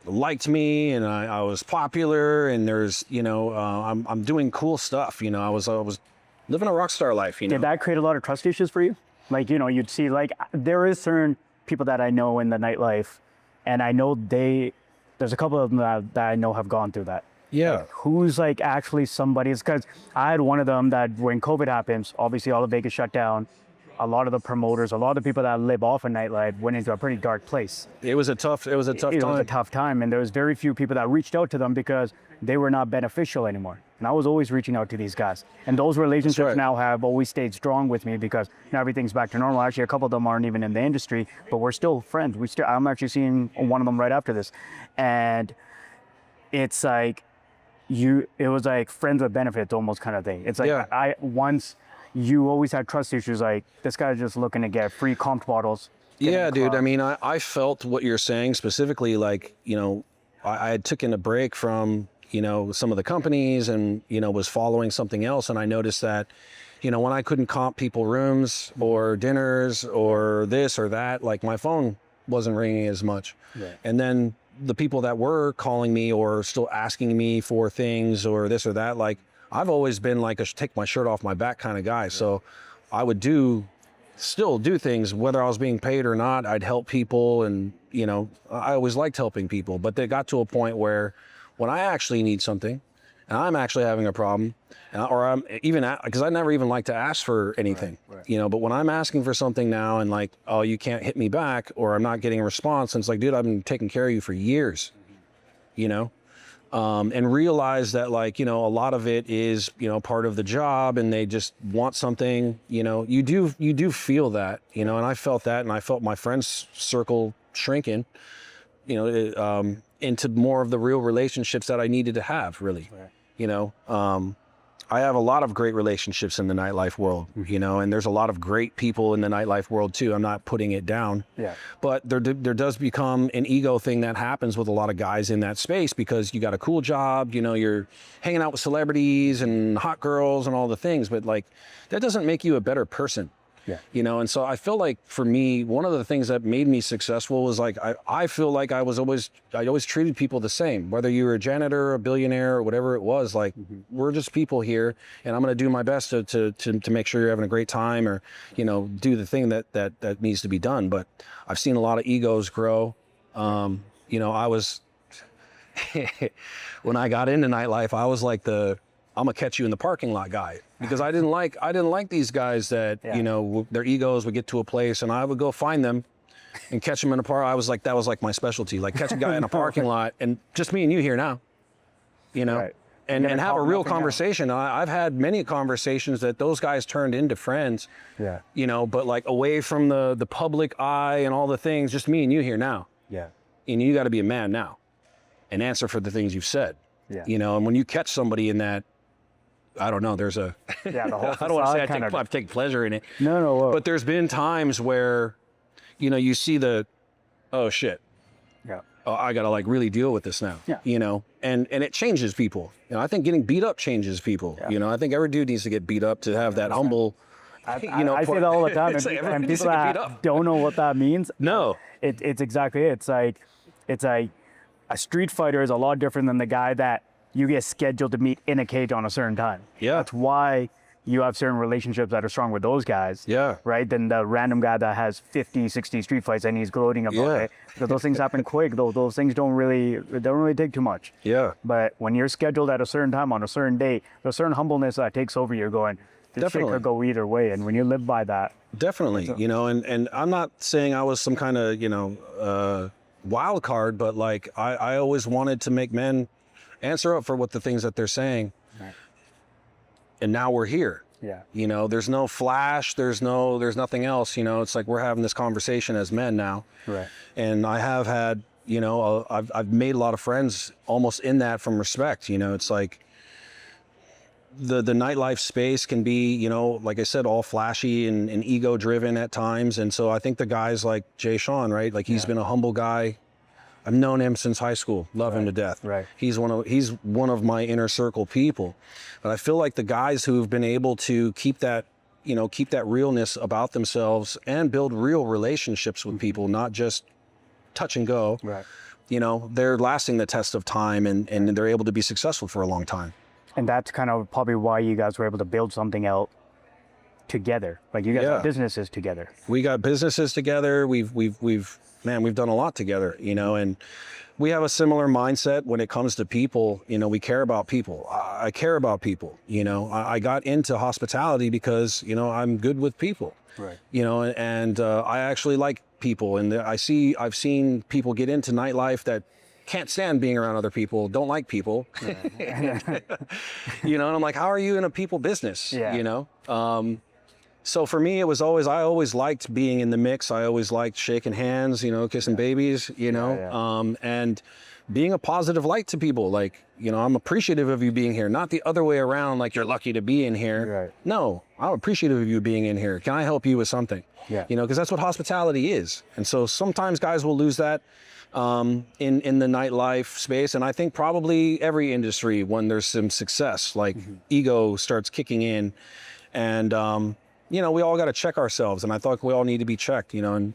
liked me, and I was popular, and there's, I'm doing cool stuff. I was living a rock star life, Did that create a lot of trust issues for you? Like, you'd see, like, there is certain people that I know in the nightlife, and I know there's a couple of them that I know have gone through that. Yeah. Like, who's like actually somebody's, because I had one of them that when COVID happens, obviously all of Vegas shut down. A lot of the promoters, a lot of the people that live off of nightlife went into a pretty dark place. It was a tough time. It was a tough time, and there was very few people that reached out to them because they were not beneficial anymore. And I was always reaching out to these guys. And those relationships now have always stayed strong with me because now everything's back to normal. Actually, a couple of them aren't even in the industry, but we're still friends. I'm actually seeing one of them right after this. And it's like, it was like friends with benefits almost kind of thing. It's like you always had trust issues, like this guy's just looking to get free comp bottles. Yeah, dude. I mean, I felt what you're saying specifically, like, I had taken a break from, some of the companies and, was following something else. And I noticed that, when I couldn't comp people rooms or dinners or this or that, like my phone wasn't ringing as much. Right. And then the people that were calling me or still asking me for things or this or that, like I've always been like a take my shirt off my back kind of guy. Yeah. So I would still do things, whether I was being paid or not. I'd help people, and, I always liked helping people, but they got to a point where when I actually need something and I'm actually having a problem, or I'm even, because I never even like to ask for anything, but when I'm asking for something now and like, oh, you can't hit me back, or I'm not getting a response, and it's like, dude, I've been taking care of you for years, and realize that, like, a lot of it is, part of the job, and they just want something, you do feel that, and I felt that, and I felt my friends circle shrinking, into more of the real relationships that I needed to have, really. I have a lot of great relationships in the nightlife world, and there's a lot of great people in the nightlife world too. I'm not putting it down, but there does become an ego thing that happens with a lot of guys in that space, because you got a cool job, you're hanging out with celebrities and hot girls and all the things, but like that doesn't make you a better person. And so I feel like for me, one of the things that made me successful was like, I feel like I always treated people the same, whether you were a janitor, a billionaire, or whatever it was. Like, we're just people here, and I'm going to do my best to make sure you're having a great time, or, do the thing that needs to be done. But I've seen a lot of egos grow. I was, when I got into nightlife, I was like I'm gonna catch you in the parking lot guy, because I didn't like these guys that, their egos would get to a place and I would go find them and catch them in a park. That was like my specialty, like catch a guy in a parking lot and just me and you here now, and have a real conversation. I've had many conversations that those guys turned into friends, but like away from the public eye and all the things, just me and you here now. And you got to be a man now and answer for the things you've said, and when you catch somebody in that, I don't know, there's the whole I don't want to say I've taken pleasure in it. No. But there's been times where, you see oh shit. oh, I got to like really deal with this now, Yeah. you know, and it changes people. You know, I think getting beat up changes people. Yeah. You know, I think every dude needs to get beat up to have that humble, you know, I say that all the time, It's like everyone and needs people to get beat that up. don't know what that means. No. It's exactly it. It's like a street fighter is a lot different than the guy that you get scheduled to meet in a cage on a certain time. Yeah. That's why you have certain relationships that are strong with those guys. Yeah. Right? Than the random guy that has 50, 60 street fights and he's gloating about Yeah. it. Because those things happen quick. Those things don't really take too much. Yeah. But when you're scheduled at a certain time on a certain date, there's a certain humbleness that takes over you going, this shit Definitely. could go either way. And when you live by that, Definitely, you know, and I'm not saying I was some kind of, you know, wild card, but like I always wanted to make men answer up for what the things that they're saying. Right. And now we're here. yeah. You know, there's no flash, there's nothing else, you know, it's like we're having this conversation as men now. Right. And I have had, you know, I've made a lot of friends almost in that from respect, you know, it's like the nightlife space can be, you know, like I said, all flashy and ego driven at times. And so I think the guys like Jay Sean, right? Like he's been a humble guy. I've known him since high school, love him to death. Right. He's one of my inner circle people. But I feel like the guys who've been able to keep that, you know, keep that realness about themselves and build real relationships with people, not just touch and go. Right. You know, they're lasting the test of time and they're able to be successful for a long time. And that's kind of probably why you guys were able to build something out together. Like you guys Yeah. have businesses together. We got businesses together. We've done a lot together, you know, and we have a similar mindset when it comes to people. You know, we care about people. I care about people, you know. I got into hospitality because, you know, I'm good with people. Right. You know, and I actually like people, and I've seen people get into nightlife that can't stand being around other people, don't like people. You know, and I'm like, how are you in a people business? Yeah. You know? So for me, I always liked being in the mix. I always liked shaking hands, you know, kissing babies, you know, and being a positive light to people. Like, you know, I'm appreciative of you being here, not the other way around, like you're lucky to be in here. Right. No, I'm appreciative of you being in here. Can I help you with something? Yeah. You know, because that's what hospitality is. And so sometimes guys will lose that in the nightlife space. And I think probably every industry, when there's some success, like ego starts kicking in. And, you know, we all got to check ourselves. And I thought we all need to be checked, you know, and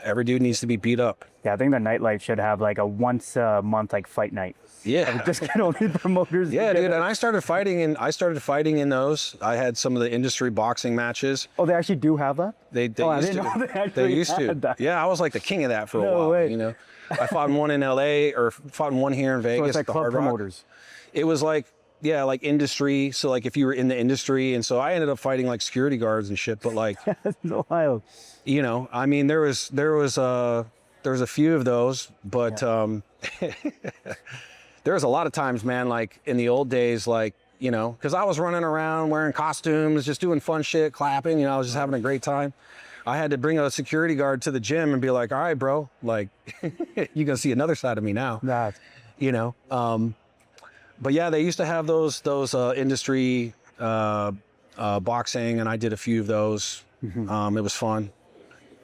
every dude needs to be beat up. Yeah, I think the nightlife should have like a once a month like fight night. Yeah. Just get all the promoters. Yeah, together. dude. And I started fighting in those. I had some of the industry boxing matches. Oh, they actually do have that? They I used didn't to. know they actually used to. had that. Yeah, I was like the king of that for a No while. way. You know, I fought in one in LA or fought in one here in Vegas. So it's like at the club Hard Rock. promoters. It was like, yeah, like industry. So like if you were in the industry, and so I ended up fighting like security guards and shit. But like, That's wild. you know, I mean, there was a few of those, but there was a lot of times, man, like in the old days, like, you know, because I was running around wearing costumes, just doing fun shit, clapping, you know, I was just having a great time. I had to bring a security guard to the gym and be like, all right, bro, like, you're gonna see another side of me now, you know. But yeah, they used to have those industry boxing, and I did a few of those. It was fun,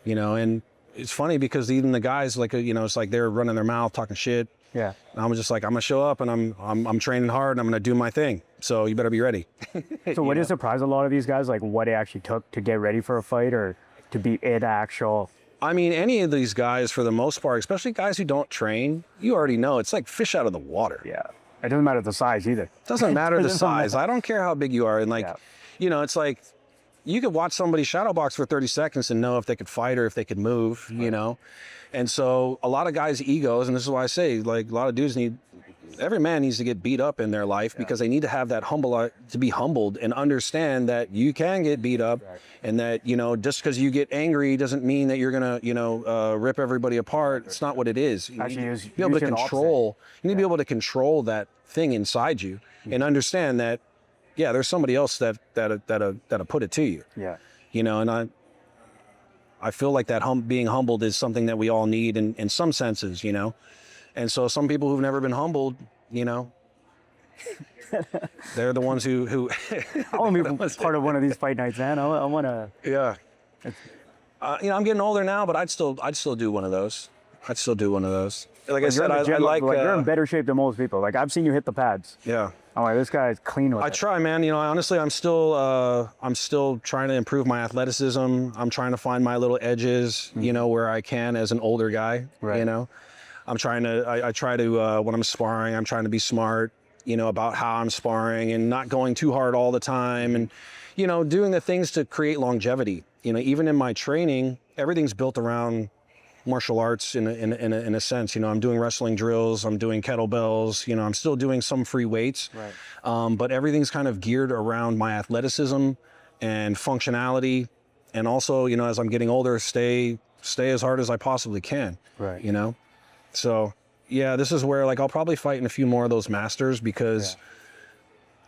you know, and it's funny because even the guys, like, you know, it's like they're running their mouth, talking shit. Yeah. And I'm just like, I'm gonna show up, and I'm training hard, and I'm gonna do my thing. So you better be ready. So what did surprise a lot of these guys, like what it actually took to get ready for a fight or to be in actual? I mean, any of these guys, for the most part, especially guys who don't train, you already know it's like fish out of the water. Yeah. It doesn't matter the size either. Doesn't matter the size. I don't care how big you are. And like, you know, it's like you could watch somebody shadow box for 30 seconds and know if they could fight or if they could move, you know? And so a lot of guys' egos, and this is why I say, like, a lot of dudes every man needs to get beat up in their life because they need to have that to be humbled and understand that you can get beat up and that, you know, just because you get angry doesn't mean that you're going to, you know, rip everybody apart. It's not what it is. You need to be able to control. You need to be able to control that thing inside you and understand that, yeah, there's somebody else that'll put it to you. Yeah. You know, and I feel like that being humbled is something that we all need in some senses, you know. And so some people who've never been humbled, you know, they're the ones who I want to be part of one of these fight nights, man. I want to. Yeah. You know, I'm getting older now, but I'd still do one of those. I'd still do one of those. like I said, You're in the I gym, like. you're in better shape than most people. Like I've seen you hit the pads. Yeah. I'm like, this guy's clean with I it. try, man. You know, honestly, I'm still trying to improve my athleticism. I'm trying to find my little edges, you know, where I can as an older guy. Right. You know, I try to when I'm sparring, I'm trying to be smart, you know, about how I'm sparring and not going too hard all the time, and you know, doing the things to create longevity. You know, even in my training, everything's built around martial arts in a sense. You know, I'm doing wrestling drills, I'm doing kettlebells, you know, I'm still doing some free weights, but everything's kind of geared around my athleticism and functionality, and also, you know, as I'm getting older, stay as hard as I possibly can. Right. You know, so yeah, this is where like I'll probably fight in a few more of those masters because.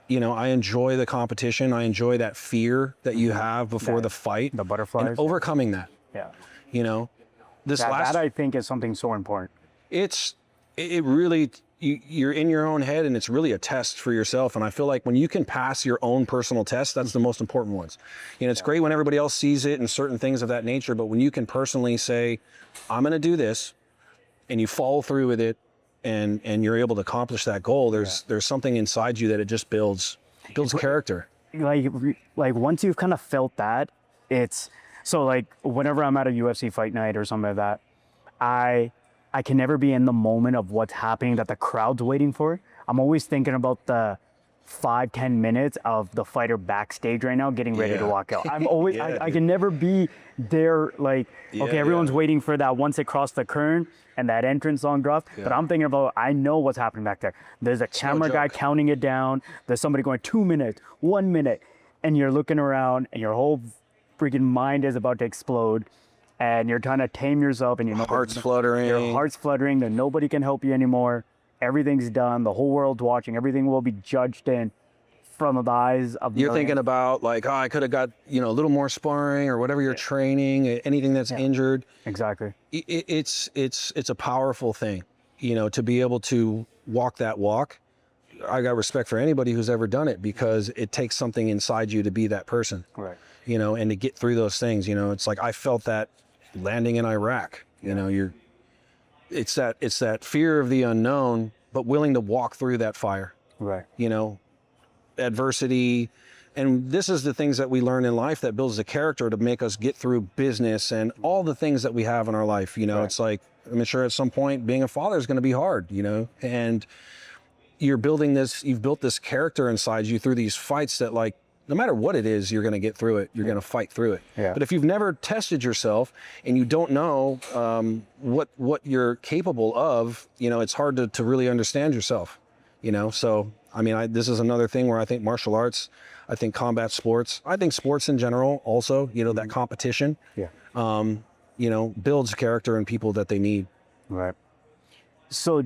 You know, I enjoy the competition. I enjoy that fear that you have before the fight. The butterflies. And overcoming that. Yeah. You know, That I think is something so important. it really, you're in your own head, and it's really a test for yourself. And I feel like when you can pass your own personal test, that's the most important ones. You know, it's great when everybody else sees it and certain things of that nature, but when you can personally say, I'm going to do this, and you follow through with it, and you're able to accomplish that goal, there's something inside you that it just builds character. Like once you've kind of felt that, it's so like whenever I'm at a UFC fight night or something like that, I can never be in the moment of what's happening that the crowd's waiting for. I'm always thinking about the 5-10 minutes of the fighter backstage right now getting ready to walk out. I'm always I can never be there like okay, everyone's waiting for that once it crossed the curtain and that entrance song drops. But I'm thinking about, I know what's happening back there. There's a camera guy counting it down. There's somebody going 2 minutes, 1 minute, and you're looking around and your whole freaking mind is about to explode. And you're trying to tame yourself, and your heart's fluttering. Your heart's fluttering. That nobody can help you anymore. Everything's done. The whole world's watching. Everything will be judged in from the eyes of. You're thinking about like, oh, I could have got a little more sparring or whatever you're training. Anything that's injured. Exactly. It's a powerful thing, you know, to be able to walk that walk. I got respect for anybody who's ever done it because it takes something inside you to be that person. Right. You know, and to get through those things. You know, it's like I felt that landing in Iraq. You know, it's that fear of the unknown, but willing to walk through that fire. Right. You know, adversity, and this is the things that we learn in life that builds the character to make us get through business and all the things that we have in our life. You know, it's like, I'm sure at some point being a father is going to be hard, you know, and you've built this character inside you through these fights that, like, no matter what it is, you're going to get through it. You're going to fight through it. Yeah. But if you've never tested yourself and you don't know what you're capable of, you know, it's hard to really understand yourself, you know? So, I mean, this is another thing where I think martial arts, I think combat sports, I think sports in general also, you know, that competition, you know, builds character in people that they need. Right. So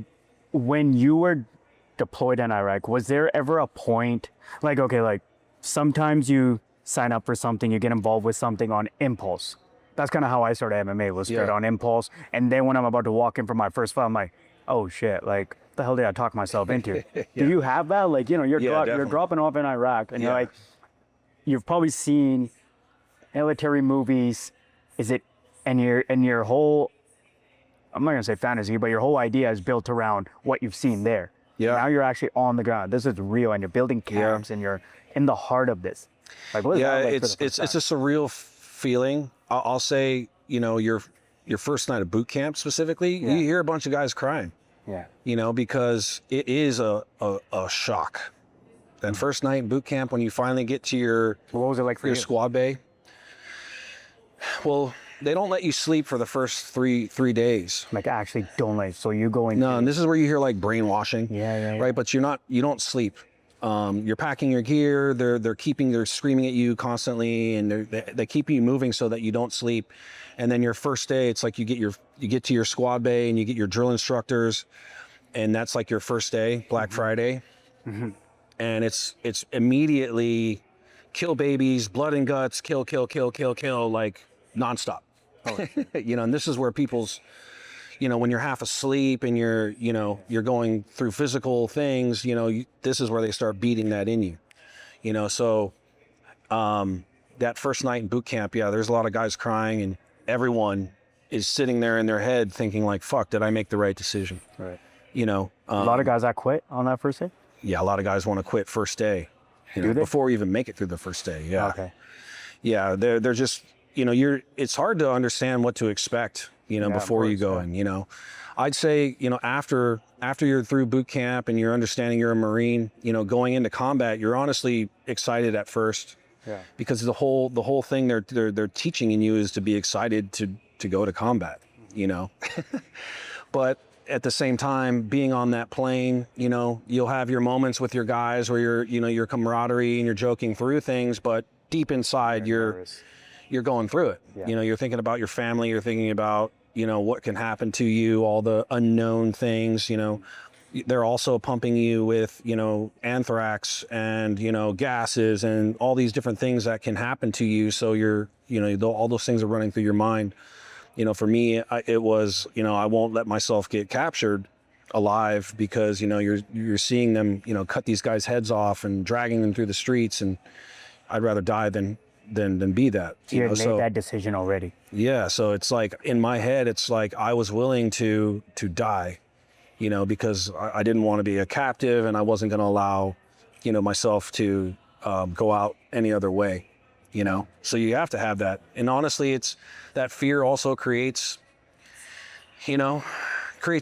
when you were deployed in Iraq, was there ever a point, like, okay, like, sometimes you sign up for something, you get involved with something on impulse. That's kind of how I started MMA, was straight on impulse. And then when I'm about to walk in for my first fight, I'm like, oh shit, like, what the hell did I talk myself into? Do you have that? Like, you know, you're dropping off in Iraq and you're like, you've probably seen military movies. Is it, and your whole, I'm not gonna say fantasy, but your whole idea is built around what you've seen there. Yeah. Now you're actually on the ground. This is real, and you're building camps, and you're in the heart of this. Like, what is that like? It's a surreal feeling. I'll say, you know, your first night of boot camp specifically, you hear a bunch of guys crying. Yeah. You know, because it is a shock. That first night in boot camp, when you finally get to your What was it like for your you? squad bay. Well, they don't let you sleep for the first three days. Like, actually don't like, so you go in. No, and this is where you hear like brainwashing. Yeah. Right, but you don't sleep. You're packing your gear. They're screaming at you constantly, and they keep you moving so that you don't sleep. And then your first day, it's like you get to your squad bay and you get your drill instructors, and that's like your first day, Black Friday, and it's immediately kill babies, blood and guts, kill, like nonstop. Oh. You know, and this is where people's, you know, when you're half asleep and you're going through physical things, you know, this is where they start beating that in you, you know. So that first night in boot camp, there's a lot of guys crying, and everyone is sitting there in their head thinking like, fuck, did I make the right decision? Right. You know, A lot of guys that quit on that first day. yeah, a lot of guys want to quit first day, you know, Do they? before we even make it through the first day. Yeah. Okay. Yeah. They're just, you know, it's hard to understand what to expect, you know, Yeah, of before you course, go yeah. in, you know. I'd say, you know, after you're through boot camp and you're understanding you're a Marine, you know, going into combat, you're honestly excited at first. Yeah. Because the whole thing they're teaching in you is to be excited to go to combat, you know. But at the same time, being on that plane, you know, you'll have your moments with your guys where you're, you know, your camaraderie and you're joking through things, but deep inside you're going through it. Yeah. You know, you're thinking about your family, you're thinking about, you know, what can happen to you, all the unknown things, you know. They're also pumping you with, you know, anthrax and, you know, gases and all these different things that can happen to you. So you're, you know, all those things are running through your mind. You know, for me, it was, you know, I won't let myself get captured alive because, you know, you're seeing them, you know, cut these guys' heads off and dragging them through the streets, and I'd rather die than be that. You had know? made So, that decision already. yeah, so it's like in my head, it's like I was willing to die, you know, because I didn't want to be a captive, and I wasn't going to allow, you know, myself to go out any other way, you know. So you have to have that, and honestly, it's that fear also creates, you know,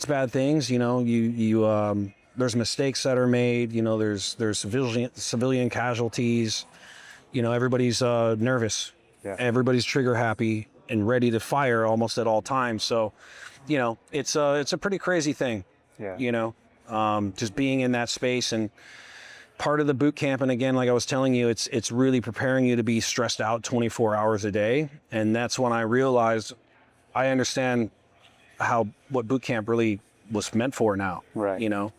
bad things. You know, you there's mistakes that are made. You know, there's civilian casualties. You know, everybody's nervous. Yeah. Everybody's trigger happy and ready to fire almost at all times. So, you know, it's a pretty crazy thing. Yeah. You know, just being in that space, and part of the boot camp. And again, like I was telling you, it's really preparing you to be stressed out 24 hours a day. And that's when I realized I understand what boot camp really was meant for now. Right. You know,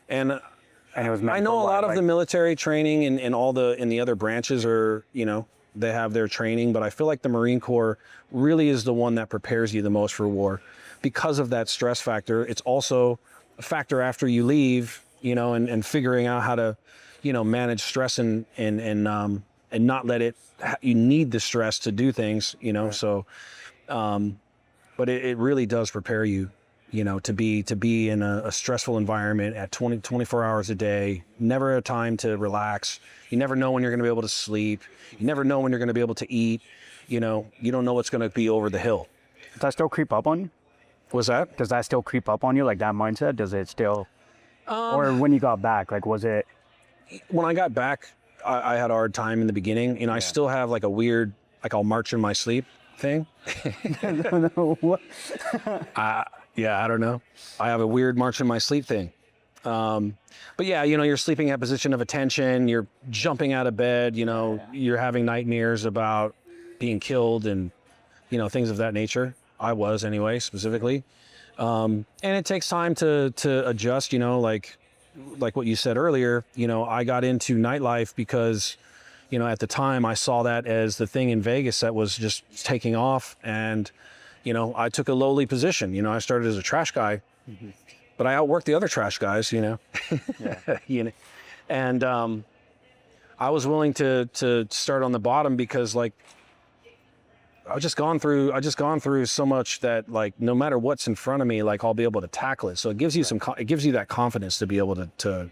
and it was meant I know for a what, lot of like- the military training and in the other branches are, you know, they have their training, but I feel like the Marine Corps really is the one that prepares you the most for war because of that stress factor. It's also a factor after you leave, you know, and figuring out how to, you know, manage stress and not let it, you need the stress to do things, you know. Right. So, but it really does prepare you, you know, to be in a stressful environment at 24 hours a day, never a time to relax. You never know when you're going to be able to sleep. You never know when you're going to be able to eat. You know, you don't know what's going to be over the hill. Does that still creep up on you? Was that? Does that still creep up on you, like that mindset? Does it still, or when you got back, like was it? When I got back, I had a hard time in the beginning. You know, I still have like a weird, like I'll march in my sleep thing. What? Yeah, I don't know. I have a weird march in my sleep thing. But yeah, you know, you're sleeping at position of attention, you're jumping out of bed, you know, you're having nightmares about being killed and, you know, things of that nature. I was anyway, specifically. And it takes time to adjust, you know, like what you said earlier, you know, I got into nightlife because, you know, at the time I saw that as the thing in Vegas that was just taking off. And, you know, I took a lowly position. You know, I started as a trash guy, but I outworked the other trash guys, you know. Yeah. You know, and I was willing to start on the bottom because, like, I've just gone through so much that, like, no matter what's in front of me, like, I'll be able to tackle it. So it gives you it gives you that confidence to be able to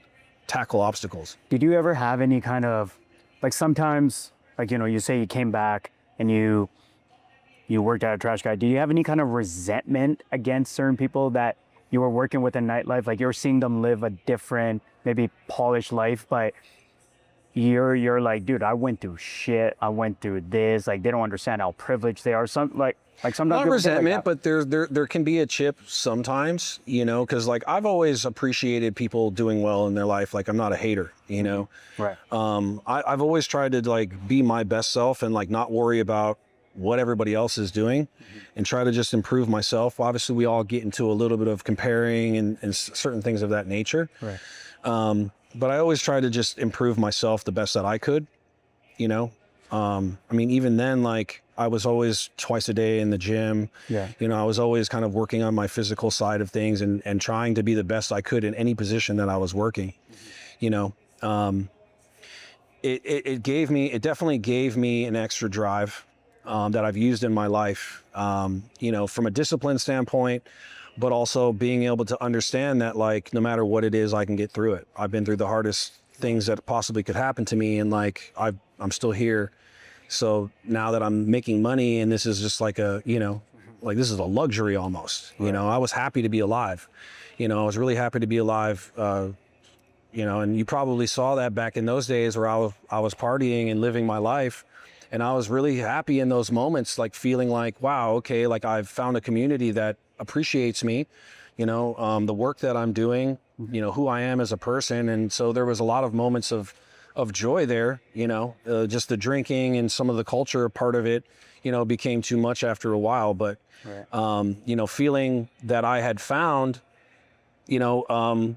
tackle obstacles. Did you ever have any kind of, like, sometimes, like, you know, you say you came back and you worked at a trash guy. Do you have any kind of resentment against certain people that you were working with in nightlife? Like, you're seeing them live a different, maybe polished life, but you're like, dude, I went through shit. I went through this. Like, they don't understand how privileged they are. Like sometimes Not people resentment, like but there can be a chip sometimes, you know, because, like, I've always appreciated people doing well in their life. Like, I'm not a hater, you know. Right. I've always tried to, like, be my best self and, like, not worry about what everybody else is doing and try to just improve myself. Obviously, we all get into a little bit of comparing and certain things of that nature. Right. But I always try to just improve myself the best that I could, you know. I mean, even then, like, I was always twice a day in the gym. Yeah. You know, I was always kind of working on my physical side of things and trying to be the best I could in any position that I was working, you know. It definitely gave me an extra drive. that I've used in my life, you know, from a discipline standpoint, but also being able to understand that, like, no matter what it is, I can get through it. I've been through the hardest things that possibly could happen to me, and like, I'm still here. So now that I'm making money, and this is just like a, you know, like this is a luxury almost, you know, I was happy to be alive. You know, I was really happy to be alive, you know, and you probably saw that back in those days where I was partying and living my life. And I was really happy in those moments, like feeling like, wow, okay, like I've found a community that appreciates me, you know, the work that I'm doing, you know, who I am as a person. And so there was a lot of moments of joy there, you know, just the drinking and some of the culture part of it, you know, became too much after a while. But, you know, feeling that I had found, you know,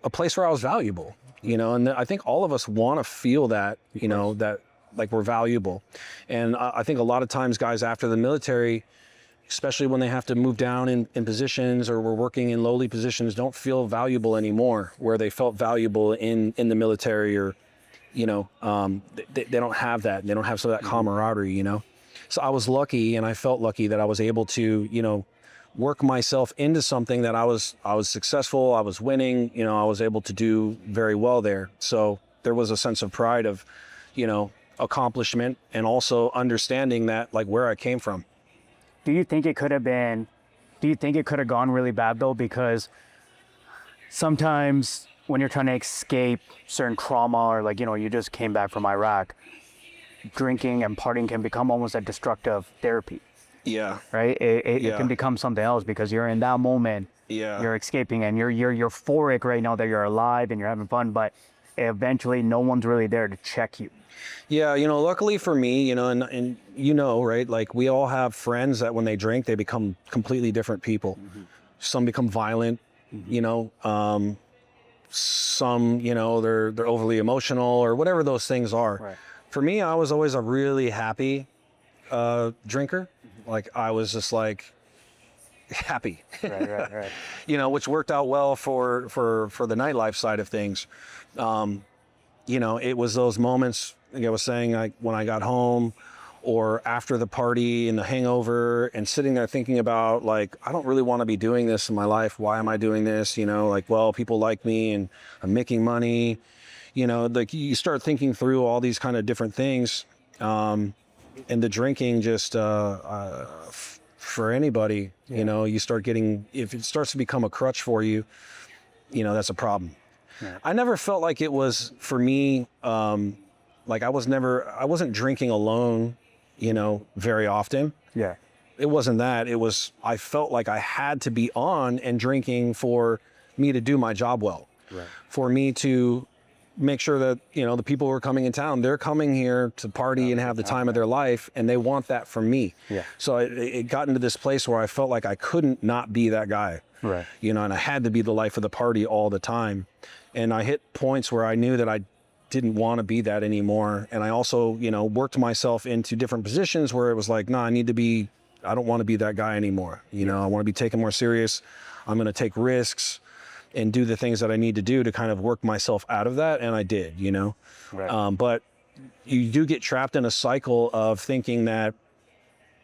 a place where I was valuable, you know, and I think all of us want to feel that, you know, that like we're valuable. And I think a lot of times guys after the military, especially when they have to move down in positions or we're working in lowly positions, don't feel valuable anymore where they felt valuable in the military, or, you know, they don't have that. They don't have some of that camaraderie, you know? So I was lucky, and I felt lucky that I was able to, you know, work myself into something that I was successful, I was winning, you know, I was able to do very well there. So there was a sense of pride of, you know, accomplishment, and also understanding that, like, where I came from. Do you think it could have gone really bad though? Because sometimes when you're trying to escape certain trauma, or like, you know, you just came back from Iraq, drinking and partying can become almost a destructive therapy. Yeah. Right? It can become something else because you're in that moment. Yeah. You're escaping, and you're euphoric right now that you're alive and you're having fun, but eventually no one's really there to check you. Yeah, you know, luckily for me, you know, and you know, right, like we all have friends that when they drink, they become completely different people. Some become violent, you know, some, you know, they're overly emotional or whatever those things are. Right. For me, I was always a really happy drinker. Like I was just like happy, Right. you know, which worked out well for the nightlife side of things. You know, it was those moments, like I was saying, like when I got home or after the party and the hangover, and sitting there thinking about, like, I don't really want to be doing this in my life. Why am I doing this? You know, like, well, people like me and I'm making money, you know, like you start thinking through all these kind of different things. And the drinking just, for anybody, you know, you start getting, if it starts to become a crutch for you, you know, that's a problem. Yeah. I never felt like it was for me, like I wasn't drinking alone, you know, very often. Yeah. It wasn't that. It was, I felt like I had to be on and drinking for me to do my job well. Right. For me to make sure that, you know, the people who are coming in town, they're coming here to party and have the time of their life, and they want that from me. Yeah. So it got into this place where I felt like I couldn't not be that guy. Right. You know, and I had to be the life of the party all the time. And I hit points where I knew that I didn't want to be that anymore. And I also, you know, worked myself into different positions where it was like, no, I don't want to be that guy anymore. You know, I want to be taken more serious. I'm going to take risks and do the things that I need to do to kind of work myself out of that. And I did, you know. Right. But you do get trapped in a cycle of thinking that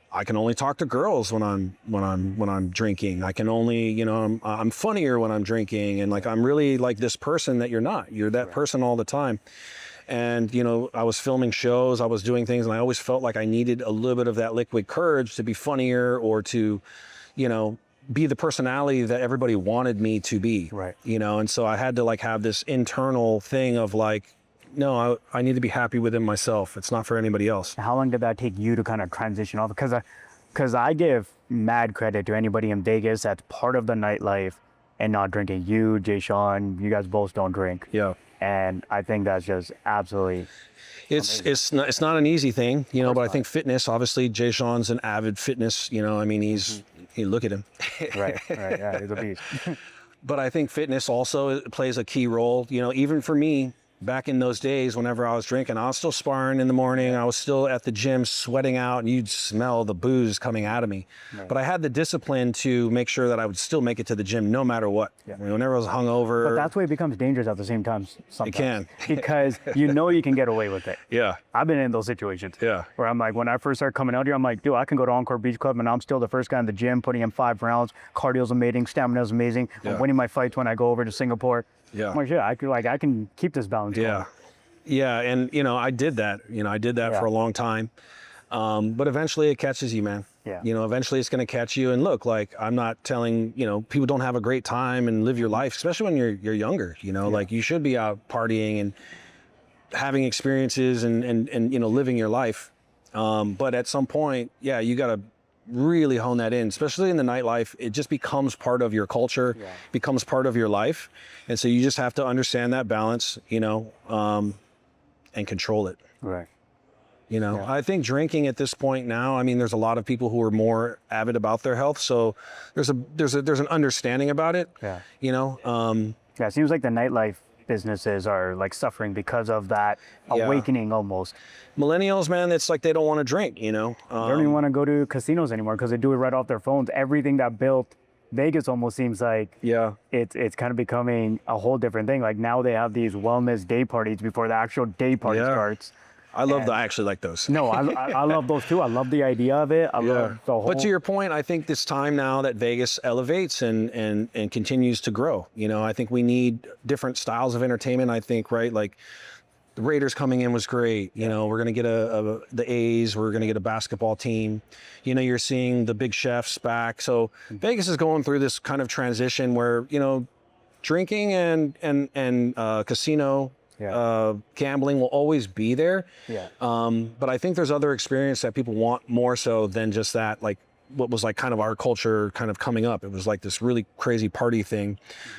I can only talk to girls when I'm drinking. I can only, you know, I'm funnier when I'm drinking, and like I'm really like this person that you're not. You're that person all the time. And, you know, I was filming shows, I was doing things, and I always felt like I needed a little bit of that liquid courage to be funnier, or to, you know, be the personality that everybody wanted me to be. Right. You know, and so I had to like have this internal thing of like, no, I need to be happy within myself. It's not for anybody else. How long did that take you to kind of transition off? Because I give mad credit to anybody in Vegas that's part of the nightlife and not drinking. You, Jay Sean, you guys both don't drink. Yeah. And I think that's just absolutely it's not an easy thing, you know, but I think fitness, obviously Jay Sean's an avid fitness, you know, I mean, you look at him. Right, yeah, he's a beast. But I think fitness also plays a key role, you know, even for me. back in those days, whenever I was drinking, I was still sparring in the morning. I was still at the gym sweating out, and you'd smell the booze coming out of me. Right. But I had the discipline to make sure that I would still make it to the gym no matter what. Yeah. Whenever I was hungover. But that's why it becomes dangerous at the same time sometimes. It can. Because you know you can get away with it. Yeah. I've been in those situations. Yeah. Where I'm like, when I first started coming out here, I'm like, dude, I can go to Encore Beach Club and I'm still the first guy in the gym putting in 5 rounds. Cardio's amazing, stamina's amazing. Yeah. I'm winning my fights when I go over to Singapore. Yeah. I'm like, yeah, I can keep this balance Yeah. going. Yeah. And, I did that. I did that Yeah. for a long time. But eventually it catches you, man. Yeah. Eventually it's going to catch you. And look, like, I'm not telling, people don't have a great time and live your life, especially when you're younger, like you should be out partying and having experiences and living your life. But at some point, yeah, you got to really hone that in, especially in the nightlife. It just becomes part of your culture, becomes part of your life. And so you just have to understand that balance, and control it. Right. I think drinking at this point now, I mean, there's a lot of people who are more avid about their health. So there's an understanding about it. Yeah. Yeah. It seems like the nightlife businesses are like suffering because of that awakening almost. Millennials, man, it's like they don't want to drink, They don't even want to go to casinos anymore because they do it right off their phones. Everything that built Vegas almost seems like it's kind of becoming a whole different thing. Like now they have these wellness day parties before the actual day party starts. I actually like those. No, I love those too. I love the idea of it. I love the whole. But to your point, I think it's time now that Vegas elevates and continues to grow. I think we need different styles of entertainment. I think, right? Like the Raiders coming in was great. We're going to get the A's. We're going to get a basketball team. You're seeing the big chefs back. So Vegas is going through this kind of transition where, drinking and casino gambling will always be there. Yeah. But I think there's other experience that people want more so than just that, like what was like kind of our culture kind of coming up. It was like this really crazy party thing.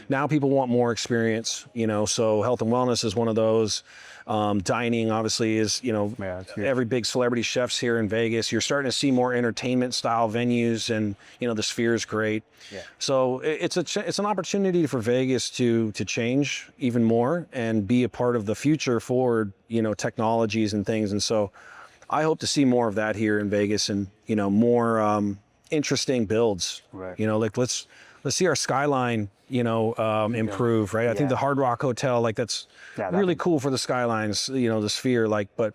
Now people want more experience, so health and wellness is one of those. Dining obviously is, every big celebrity chef's here in Vegas. You're starting to see more entertainment style venues and, the Sphere is great. Yeah. So it's an opportunity for Vegas to change even more and be a part of the future forward, technologies and things. And so I hope to see more of that here in Vegas and, more interesting builds. Right. Like let's see our skyline, improve, right? I think the Hard Rock Hotel, like that's really cool for the skylines, the Sphere, like, but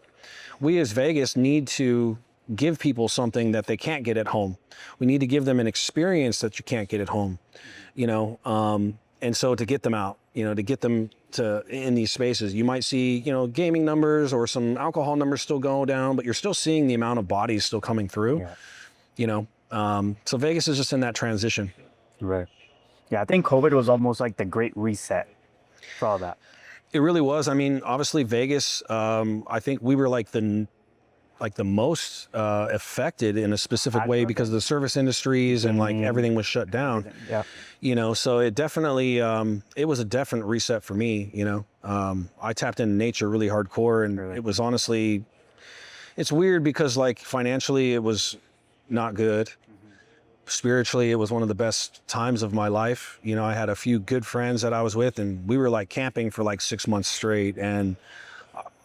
we as Vegas need to give people something that they can't get at home. We need to give them an experience that you can't get at home, and so to get them out, to get them to in these spaces, you might see, gaming numbers or some alcohol numbers still go down, but you're still seeing the amount of bodies still coming through, so Vegas is just in that transition. Right. Yeah, I think COVID was almost like the great reset for all that. It really was. I mean, obviously Vegas, I think we were like the most affected in a specific way because of the service industries and like everything was shut down. Yeah. So it definitely, it was a definite reset for me, I tapped into nature really hardcore and it was honestly, it's weird because like financially it was not good. Spiritually, it was one of the best times of my life. I had a few good friends that I was with and we were like camping for like 6 months straight and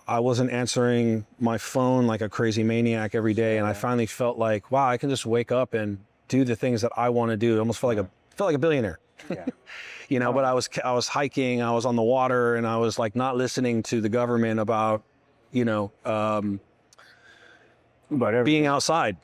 I wasn't answering my phone like a crazy maniac every day. And I finally felt like, wow, I can just wake up and do the things that I want to do. I almost felt like a billionaire, Yeah. but I was hiking, I was on the water and I was like not listening to the government about, being outside.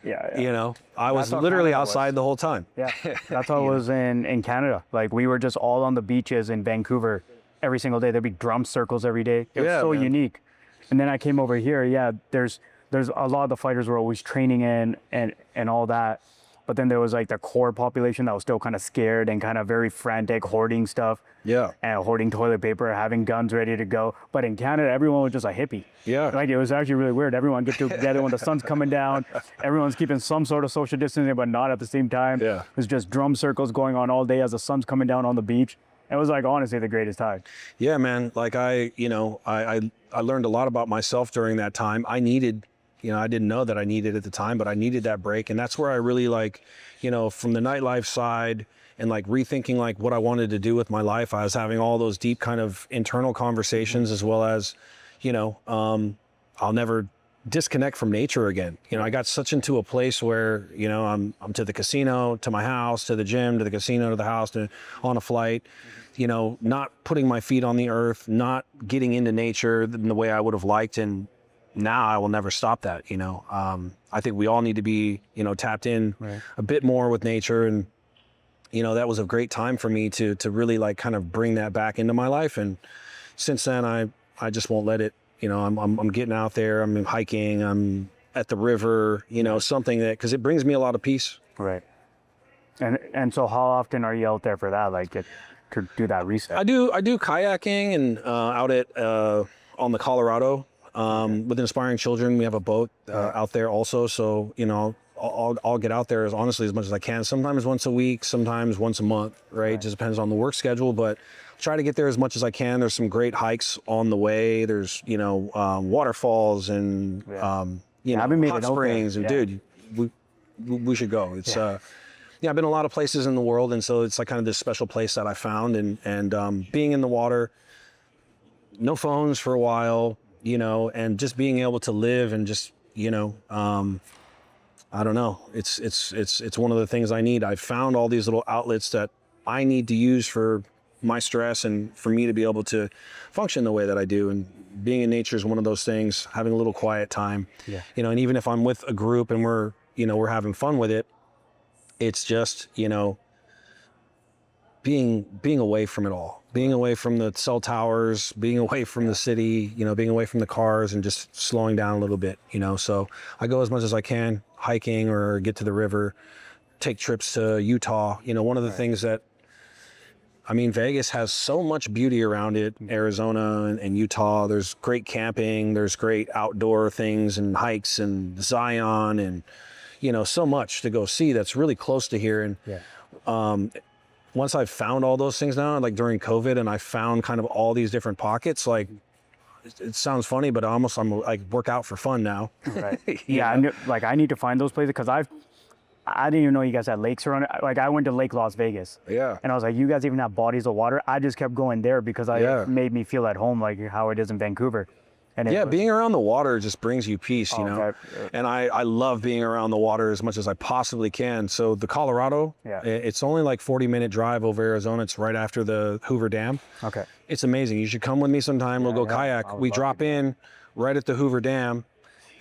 I was literally outside the whole time. Yeah, that's how it was in Canada. Like we were just all on the beaches in Vancouver every single day. There'd be drum circles every day. It was so unique. And then I came over here. Yeah, there's a lot of the fighters were always training in and all that. But then there was like the core population that was still kind of scared and kind of very frantic, hoarding stuff. Yeah. And hoarding toilet paper, having guns ready to go. But in Canada, everyone was just a hippie. Yeah. Like it was actually really weird. Everyone get together when the sun's coming down. Everyone's keeping some sort of social distancing, but not at the same time. Yeah. It was just drum circles going on all day as the sun's coming down on the beach. It was like honestly the greatest time. Yeah, man. Like I learned a lot about myself during that time. I needed, I didn't know that I needed at the time, but I needed that break. And that's where I really from the nightlife side and like rethinking like what I wanted to do with my life. I was having all those deep kind of internal conversations, as well as, I'll never disconnect from nature again. I got such into a place where, I'm to the casino, to my house, to the gym, to the casino, to the house, to on a flight, not putting my feet on the earth, not getting into nature in the way I would have liked. And now I will never stop that. I think we all need to be, tapped in a bit more with nature. And, that was a great time for me to really like kind of bring that back into my life. And since then, I just won't let it. I'm getting out there, I'm hiking, I'm at the river, something that, because it brings me a lot of peace. Right. And so how often are you out there for that? Like to do that reset? I do kayaking and out at on the Colorado with Inspiring Children. We have a boat out there also. So, I'll get out there honestly as much as I can. Sometimes once a week, sometimes once a month, right? Just depends on the work schedule, but try to get there as much as I can. There's some great hikes on the way. There's, waterfalls and, hot springs. And dude, we should go. It's, I've been a lot of places in the world. And so it's like kind of this special place that I found and being in the water, no phones for a while, and just being able to live and just, I don't know. It's one of the things I need. I've found all these little outlets that I need to use for my stress and for me to be able to function the way that I do. And being in nature is one of those things, having a little quiet time, and even if I'm with a group and we're having fun with it, it's just, being away from it all, being away from the cell towers, being away from the city, being away from the cars and just slowing down a little bit, so I go as much as I can hiking or get to the river, take trips to Utah. One of the things that, Vegas has so much beauty around it, Arizona and Utah. There's great camping, there's great outdoor things and hikes and Zion and, so much to go see that's really close to here. And once I've found all those things now, like during COVID, and I found kind of all these different pockets, like it sounds funny, but I'm like work out for fun now. Right. Yeah. I need to find those places because I didn't even know you guys had lakes around it. Like I went to Lake Las Vegas. Yeah. And I was like, you guys even have bodies of water? I just kept going there because it made me feel at home, like how it is in Vancouver. And being around the water just brings you peace, Okay. And I love being around the water as much as I possibly can. So the Colorado, it's only like 40-minute drive over Arizona. It's right after the Hoover Dam. Okay. It's amazing. You should come with me sometime. We'll go kayak. We drop in right at the Hoover Dam,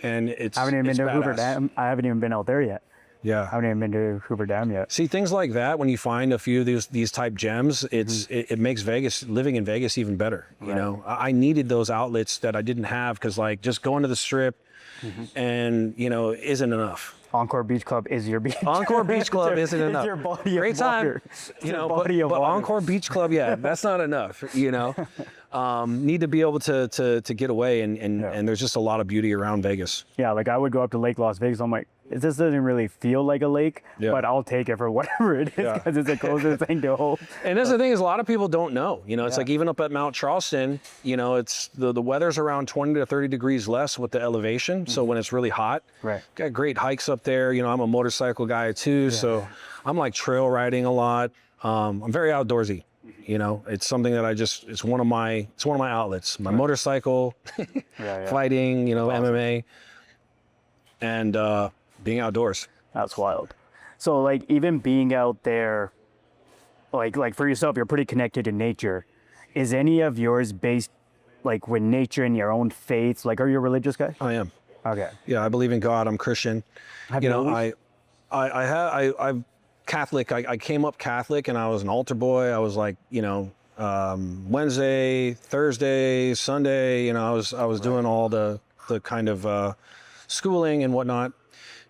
and I haven't even been to Hoover Dam. I haven't even been out there yet. Yeah. I haven't even been to Hoover Dam yet. See, things like that, when you find a few of these type gems, it makes living in Vegas even better. I needed those outlets that I didn't have because like just going to the Strip and, isn't enough. Encore Beach Club is your beach. Encore Beach Club isn't enough. It's your body Great of time, water. but Encore Beach Club, that's not enough. Need to be able to get away and there's just a lot of beauty around Vegas. Yeah, like I would go up to Lake Las Vegas. I'm like, this doesn't really feel like a lake, but I'll take it for whatever it is because it's the closest thing to home. And that's the thing is a lot of people don't know. It's like even up at Mount Charleston, it's the weather's around 20 to 30 degrees less with the elevation. So when it's really hot, got great hikes up there. I'm a motorcycle guy too, so I'm like trail riding a lot. I'm very outdoorsy. It's something that it's one of my outlets. My motorcycle, fighting, MMA, and being outdoors. That's wild. So like even being out there, like for yourself, you're pretty connected to nature. Is any of yours based like with nature and your own faith? Like, are you a religious guy? I am. Okay. Yeah, I believe in God. I'm Christian. I'm Catholic. I came up Catholic, and I was an altar boy. I was like, Wednesday, Thursday, Sunday. I was doing all the kind of schooling and whatnot.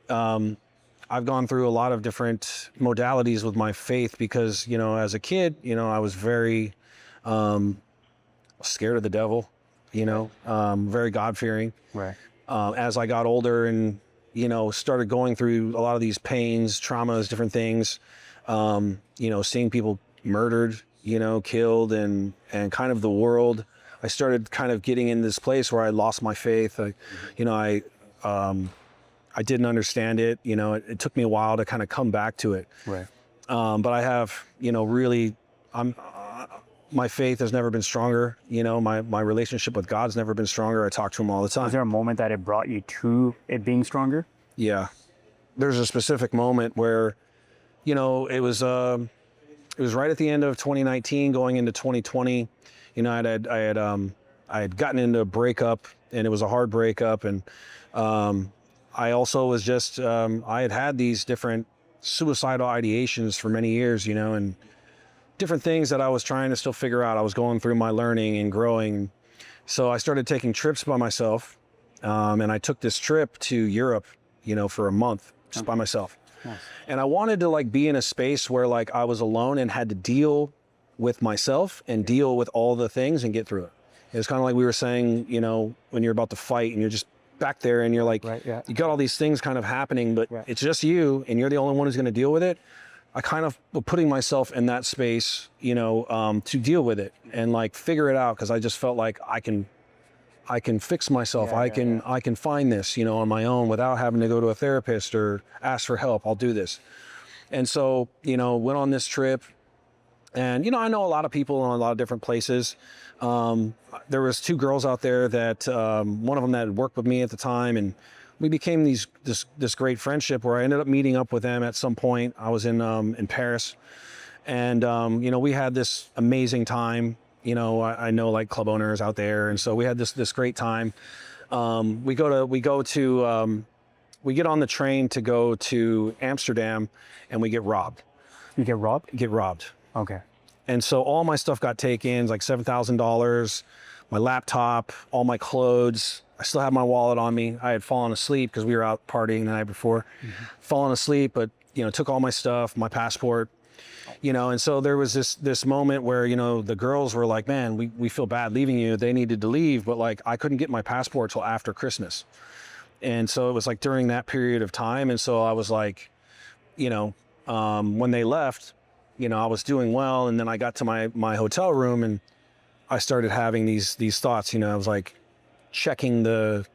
I've gone through a lot of different modalities with my faith because, as a kid, I was very scared of the devil, very God-fearing. Right. As I got older and, started going through a lot of these pains, traumas, different things, seeing people murdered, killed and kind of the world, I started kind of getting in this place where I lost my faith. I didn't understand it. It took me a while to kind of come back to it. Right. But I have, really, my faith has never been stronger. My relationship with God's never been stronger. I talk to him all the time. Was there a moment that it brought you to it being stronger? Yeah. There's a specific moment where, it was right at the end of 2019 going into 2020. I had gotten into a breakup, and it was a hard breakup. And I also was just, I had these different suicidal ideations for many years, and different things that I was trying to still figure out. I was going through my learning and growing. So I started taking trips by myself. And I took this trip to Europe, for a month just by myself. Nice. And I wanted to be in a space where I was alone and had to deal with myself and deal with all the things and get through it. It was kind of like we were saying, when you're about to fight and you're just back there and you're like, right, yeah. You got all these things kind of happening, but it's just you and you're the only one who's going to deal with it. I kind of putting myself in that space, to deal with it and figure it out. Cause I just felt like I can fix myself. I can find this, on my own without having to go to a therapist or ask for help. I'll do this. And so, went on this trip and, I know a lot of people in a lot of different places. There was two girls out there that, one of them that had worked with me at the time, and we became this great friendship where I ended up meeting up with them at some point. I was in Paris, and, we had this amazing time. I know club owners out there. And so we had this great time. We get on the train to go to Amsterdam, and we get robbed. You get robbed? Get robbed. Okay. And so all my stuff got taken, like $7,000, my laptop, all my clothes. I still have my wallet on me. I had fallen asleep because we were out partying the night before. Fallen asleep, but, took all my stuff, my passport. And so there was this moment where, the girls were like, man, we feel bad leaving you. They needed to leave, but I couldn't get my passport till after Christmas. And so it was during that period of time. And so I was like, when they left, I was doing well. And then I got to my hotel room and I started having these thoughts. I was checking the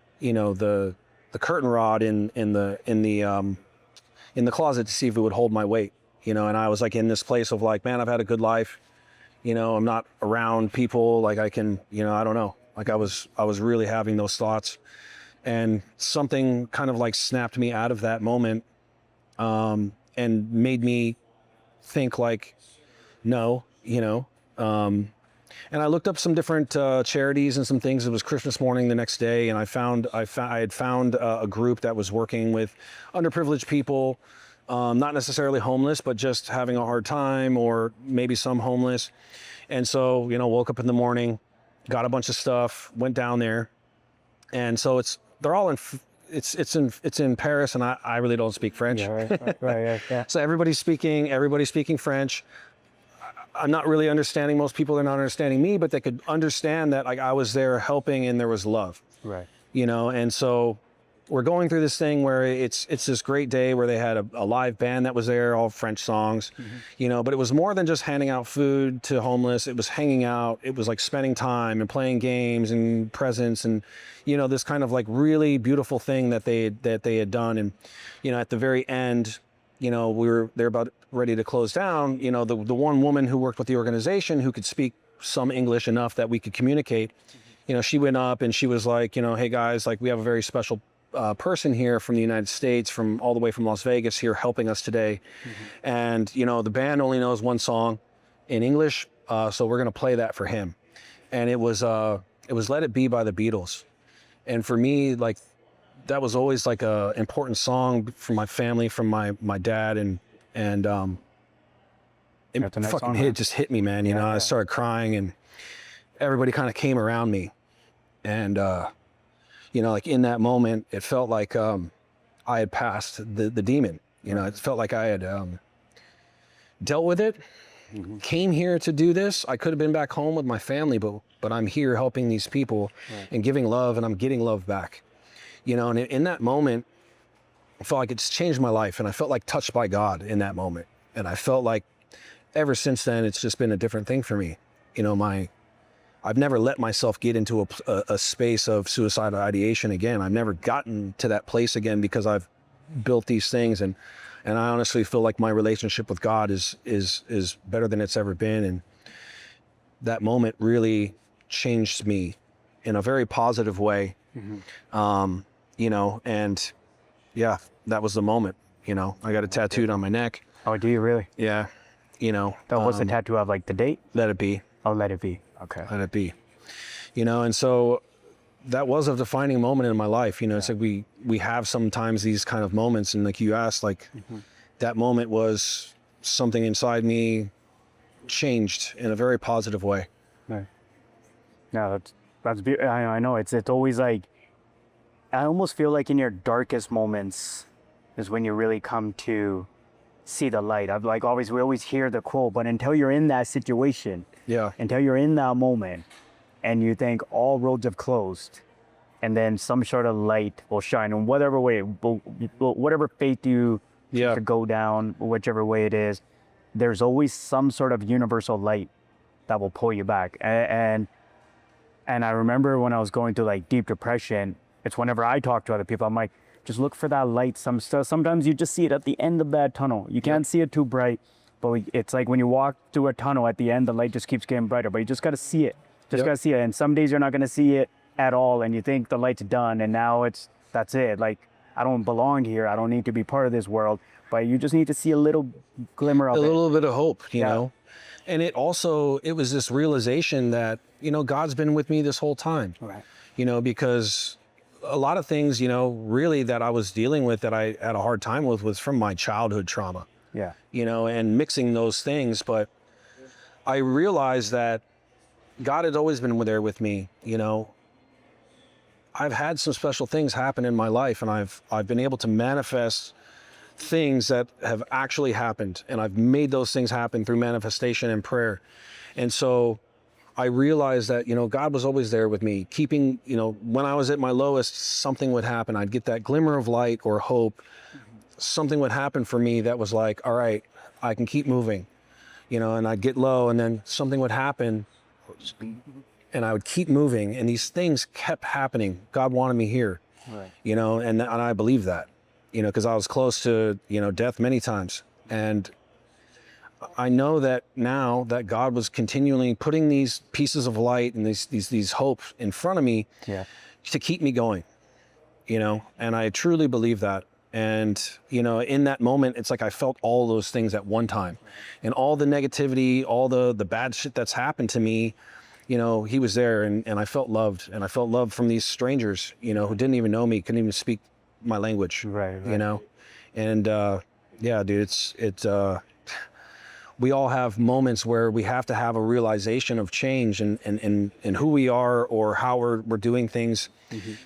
curtain rod in the closet to see if it would hold my weight. And I was in this place of man, I've had a good life. I'm not around people. I can, I don't know. I was really having those thoughts, and something kind of snapped me out of that moment, and made me think no, and I looked up some different charities and some things. It was Christmas morning the next day, and I had found a group that was working with underprivileged people. Not necessarily homeless, but just having a hard time, or maybe some homeless. And so, woke up in the morning, got a bunch of stuff, went down there. And so it's in Paris, and I really don't speak French. Yeah, right, yeah. So everybody's speaking French. I'm not really understanding. Most people are not understanding me, but they could understand that I was there helping and there was love. Right. And so we're going through this thing where it's this great day where they had a live band that was there, all French songs, but it was more than just handing out food to homeless. It was hanging out. It was spending time and playing games and presents and, this kind of really beautiful thing that they had done. And, at the very end, they're about ready to close down. The one woman who worked with the organization who could speak some English enough that we could communicate, she went up and she was like, hey guys, we have a very special person here from the United States, from all the way from Las Vegas here helping us today. And, the band only knows one song in English. So we're going to play that for him. And it was Let It Be by the Beatles. And for me, that was always a important song from my family, from my dad. And it fucking just hit me, man. I started crying and everybody kind of came around me. And, in that moment, it felt like I had passed the demon. It felt like I had dealt with it, came here to do this. I could have been back home with my family, but I'm here helping these people and giving love, and I'm getting love back. And in that moment, I felt like it's changed my life, and I felt touched by God in that moment. And I felt like ever since then, it's just been a different thing for me. I've never let myself get into a space of suicidal ideation again. I've never gotten to that place again because I've built these things, and And I honestly feel like my relationship with God is better than it's ever been. And that moment really changed me in a very positive way. You know, and yeah, that was the moment. You know, I got it tattooed on my neck. Oh, do you really? Yeah, you know. What's the tattoo of, like the date? Let it be. Oh, let it be. Okay. Let it be. You know, and so that was a defining moment in my life. You know, it's like we have sometimes these kind of moments, and like you asked, like that moment was something inside me changed in a very positive way. Right. No, that's beautiful. I know it's always like, I almost feel like in your darkest moments is when you really come to see the light. I've like we always hear the quote, but until you're in that situation, until you're in that moment, and you think all roads have closed, and then some sort of light will shine in whatever way, whatever faith you to go down, whichever way it is, there's always some sort of universal light that will pull you back. And I remember when I was going through like deep depression, it's whenever I talk to other people, I'm like, just look for that light. Sometimes you just see it at the end of that tunnel. You can't see it too bright, but it's like when you walk through a tunnel at the end, the light just keeps getting brighter, but you just got to see it. Just got to see it. And some days you're not going to see it at all, and you think the light's done, and now that's it. Like, I don't belong here. I don't need to be part of this world, but you just need to see a little glimmer of it. A little bit of hope, you know? And it was this realization that, you know, God's been with me this whole time. Right. You know, because a lot of things, you know, really that I was dealing with that I had a hard time with was from my childhood trauma. Yeah. You know, and mixing those things. But I realized that God had always been there with me. You know, I've had some special things happen in my life, and I've been able to manifest things that have actually happened, and I've made those things happen through manifestation and prayer. And so I realized that, you know, God was always there with me, keeping, you know, when I was at my lowest, something would happen. I'd get that glimmer of light or hope. Something would happen for me that was like, all right, I can keep moving, you know, and I'd get low, and then something would happen and I would keep moving, and these things kept happening. God wanted me here, you know, and I believe that, you know, because I was close to, you know, death many times. And I know that now that God was continually putting these pieces of light and these hopes in front of me to keep me going, you know, and I truly believe that. And, you know, in that moment, it's like I felt all those things at one time, and all the negativity, all the bad shit that's happened to me, you know, he was there, and I felt loved, and I felt love from these strangers, you know, who didn't even know me, couldn't even speak my language, you know, and yeah, dude, we all have moments where we have to have a realization of change and who we are or how we're doing things.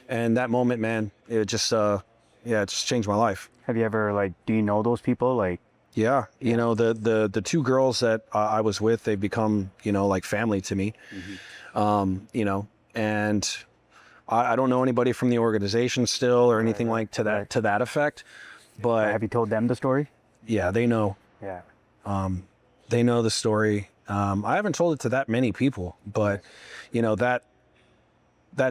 And that moment, man, it just, it just changed my life. Have you ever, like, do you know those people? Like, yeah, you know, the two girls that I was with, they've become, you know, like family to me, you know, and I don't know anybody from the organization still or anything like to that effect, but have you told them the story? Yeah, they know. Yeah. They know the story. I haven't told it to that many people, but you know, that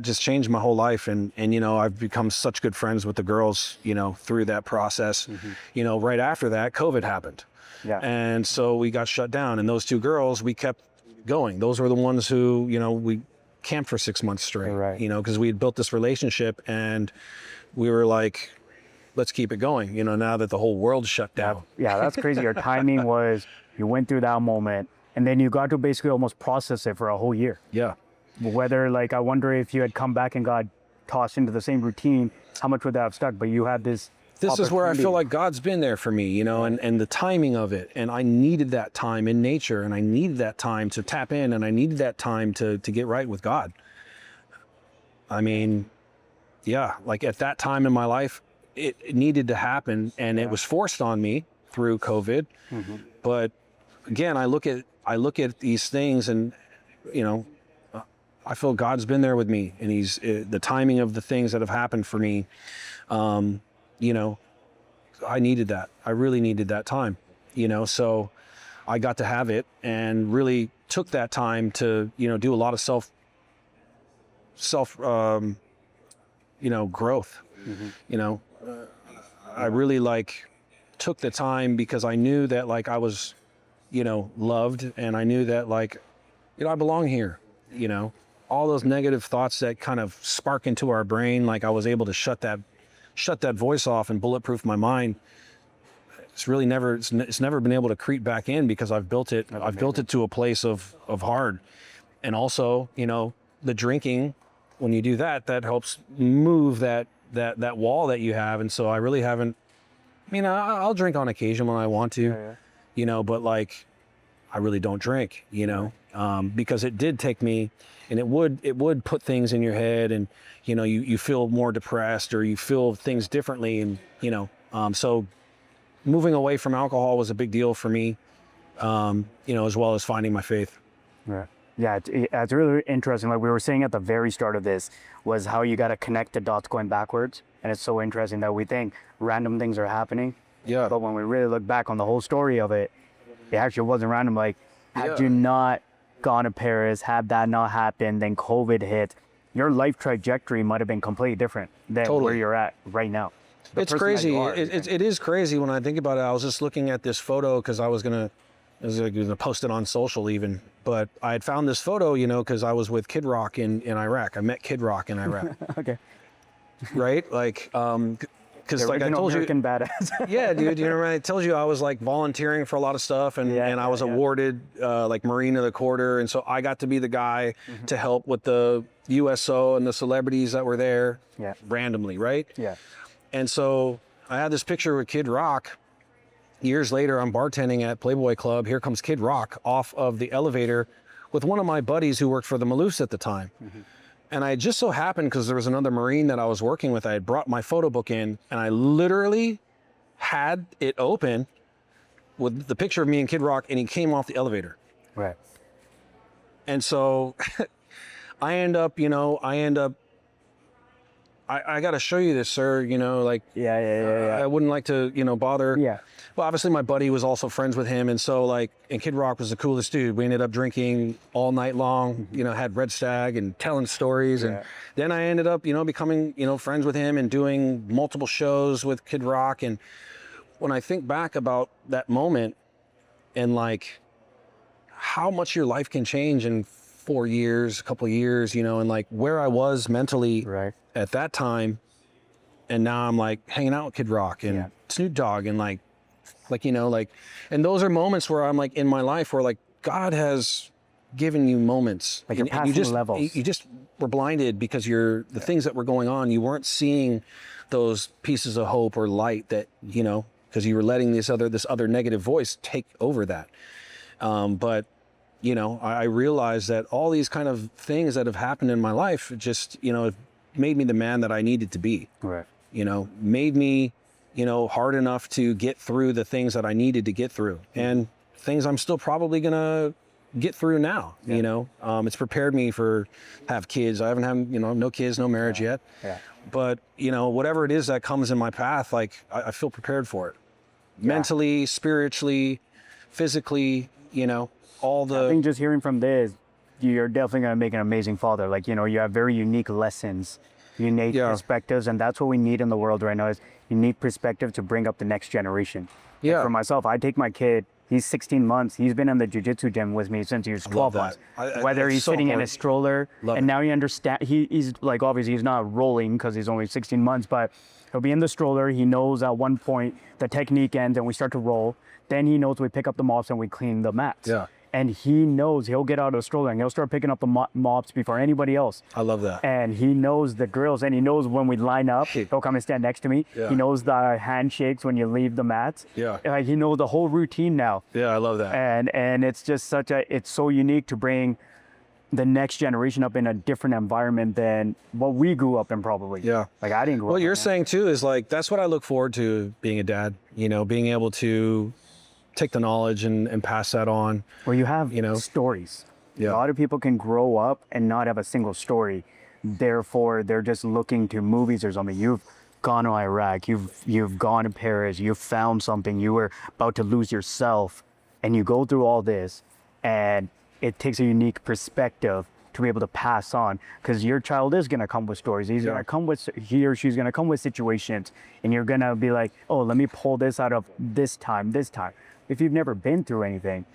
just changed my whole life. And you know, I've become such good friends with the girls, you know, through that process. You know, right after that, COVID happened. Yeah. And so we got shut down, and those two girls, we kept going. Those were the ones who, you know, we camped for 6 months straight, you know, because we had built this relationship, and we were like, let's keep it going, you know, now that the whole world's shut down. Yeah, that's crazy. Your timing was, you went through that moment, and then you got to basically almost process it for a whole year. Yeah. Whether, like, I wonder if you had come back and got tossed into the same routine, how much would that have stuck? But you had this is where I feel like God's been there for me, you know, and the timing of it. And I needed that time in nature, and I needed that time to tap in, and I needed that time to get right with God. I mean, yeah, like at that time in my life, it needed to happen, and it was forced on me through COVID. But again, I look at these things, and, you know, I feel God's been there with me, and he's the timing of the things that have happened for me. You know, I needed that. I really needed that time, you know, so I got to have it, and really took that time to, you know, do a lot of self, you know, growth. You know, I really took the time because I knew that like I was, loved, and I knew that like, I belong here, all those negative thoughts that kind of spark into our brain. Like I was able to shut that voice off and bulletproof my mind. It's really it's never been able to creep back in because I've built it to a place of hard. And also, the drinking, when you do that helps move that wall that you have. And so I really haven't, I'll drink on occasion when I want to, but like, I really don't drink, because it did take me, and it would put things in your head, and, you feel more depressed, or you feel things differently. And, so moving away from alcohol was a big deal for me, as well as finding my faith. Right. Yeah, it's really interesting. Like we were saying at the very start of this, was how you got to connect the dots going backwards. And it's so interesting that we think random things are happening. Yeah. But when we really look back on the whole story of it, it actually wasn't random. Like, had you not gone to Paris, had that not happened, then COVID hit, your life trajectory might have been completely different than where you're at right now. It's crazy. It is crazy when I think about it. I was just looking at this photo because I was gonna post it on social even. But I had found this photo, because I was with Kid Rock in Iraq. I met Kid Rock in Iraq. Okay. Right? Like, because like I told American you, badass. yeah, dude. I told you I was like volunteering for a lot of stuff, and I was awarded like Marine of the Quarter, and so I got to be the guy to help with the USO and the celebrities that were there randomly, right? Yeah. And so I had this picture with Kid Rock. Years later, I'm bartending at Playboy Club. Here comes Kid Rock off of the elevator with one of my buddies who worked for the Maloofs at the time. And I just so happened, because there was another Marine that I was working with, I had brought my photo book in, and I literally had it open with the picture of me and Kid Rock, and he came off the elevator. Right. And so I got to show you this, sir, like, I wouldn't like to, bother. Yeah. Well, obviously my buddy was also friends with him. And so like, and Kid Rock was the coolest dude. We ended up drinking all night long, had Red Stag and telling stories. And then I ended up, becoming, friends with him and doing multiple shows with Kid Rock. And when I think back about that moment and like how much your life can change in 4 years, a couple of years, and like where I was mentally at that time, and now I'm like hanging out with Kid Rock and Snoop Dogg and like, and those are moments where I'm like in my life where like God has given you moments. Like you're passing levels. You just were blinded because the things that were going on, you weren't seeing those pieces of hope or light that, because you were letting this other negative voice take over that. But I realized that all these kind of things that have happened in my life just, made me the man that I needed to be. Right. Made me, hard enough to get through the things that I needed to get through, and things I'm still probably gonna get through now. It's prepared me for have kids. I haven't had, no kids, no marriage yet. Yeah. But whatever it is that comes in my path, like I feel prepared for it, mentally, spiritually, physically. All the. I think just hearing from this, you're definitely gonna make an amazing father. Like you have very unique lessons, unique perspectives, and that's what we need in the world right now is unique perspective to bring up the next generation. Yeah. Like for myself, I take my kid. He's 16 months. He's been in the jiu-jitsu gym with me since he was 12 months. Whether he's sitting in a stroller, and now he understands. He's like obviously he's not rolling because he's only 16 months, but he'll be in the stroller. He knows at one point the technique ends and we start to roll. Then he knows we pick up the mops and we clean the mats. Yeah. And he knows he'll get out of the stroller and he'll start picking up the mops before anybody else. I love that. And he knows the drills, and he knows when we line up, he'll come and stand next to me. Yeah. He knows the handshakes when you leave the mats. Yeah. Like he knows the whole routine now. Yeah, I love that. And it's just it's so unique to bring the next generation up in a different environment than what we grew up in probably. Yeah. Like I didn't grow up. What you're saying too is like, that's what I look forward to being a dad, being able to take the knowledge and pass that on. Well, you have stories. Yeah. A lot of people can grow up and not have a single story. Therefore, they're just looking to movies or something. You've gone to Iraq. You've gone to Paris. You've found something. You were about to lose yourself, and you go through all this, and it takes a unique perspective to be able to pass on, because your child is going to come with stories. He or she's going to come with situations, and you're going to be like, oh, let me pull this out of this time. If you've never been through anything,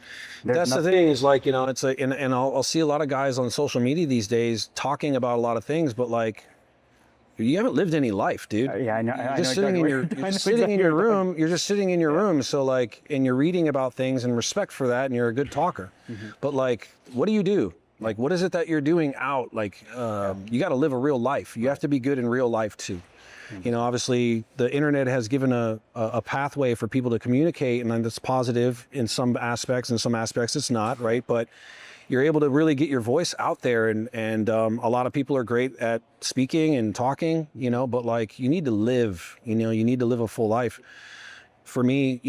that's the thing is like, it's and I'll see a lot of guys on social media these days talking about a lot of things, but like, you haven't lived any life, dude. Yeah, I know. You're just sitting in your room. You're just sitting in your room. So like, and you're reading about things, and respect for that, and you're a good talker. But like, what do you do? Like, what is it that you're doing out? Like, you got to live a real life. You have to be good in real life too. Obviously the internet has given a pathway for people to communicate, and that's positive in some aspects. In some aspects it's not, right? But you're able to really get your voice out there, and a lot of people are great at speaking and talking, but like, you need to live, you need to live a full life. For me,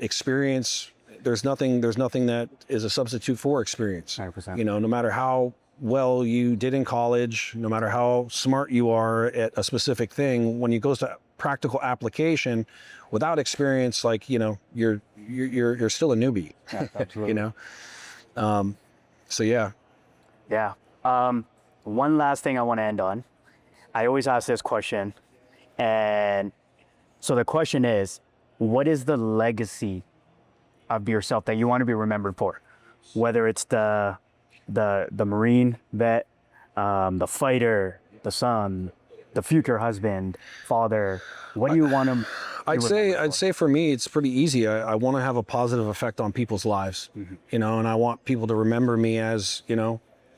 experience, there's nothing that is a substitute for experience. 100%. No matter how well you did in college, no matter how smart you are at a specific thing, when it goes to practical application without experience, like, you're still a newbie. Yeah, absolutely. So yeah. Yeah. One last thing I want to end on. I always ask this question, and so the question is, what is the legacy of yourself that you want to be remembered for? Whether it's the Marine vet, the fighter, the son, the future husband, father. What do you want to? I'd say for me, it's pretty easy. I want to have a positive effect on people's lives, and I want people to remember me as,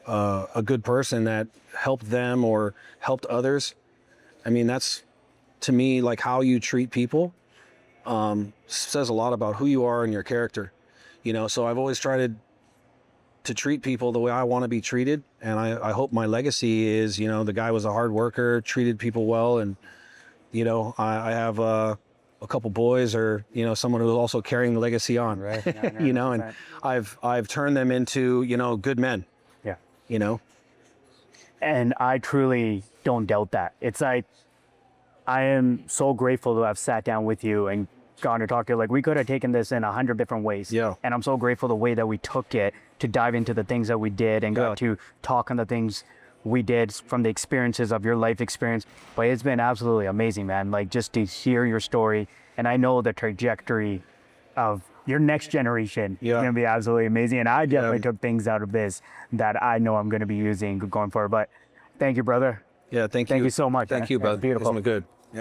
a good person that helped them or helped others. I mean, that's, to me, like, how you treat people says a lot about who you are and your character. So I've always tried to treat people the way I want to be treated, and I hope my legacy is, the guy was a hard worker, treated people well, and I have a couple boys, or someone who's also carrying the legacy on, right? And I've turned them into good men. Yeah. And I truly don't doubt that. It's like, I am so grateful to have sat down with you and gone to talk to you. Like, we could have taken this in 100 different ways. Yeah. And I'm so grateful the way that we took it to dive into the things that we did, and got to talk on the things we did from the experiences of your life experience. But it's been absolutely amazing, man. Like, just to hear your story, and I know the trajectory of your next generation is going to be absolutely amazing. And I definitely took things out of this that I know I'm going to be using going forward. But thank you, brother. Yeah, thank you. Thank you so much. Thank you, brother. Beautiful. This was good.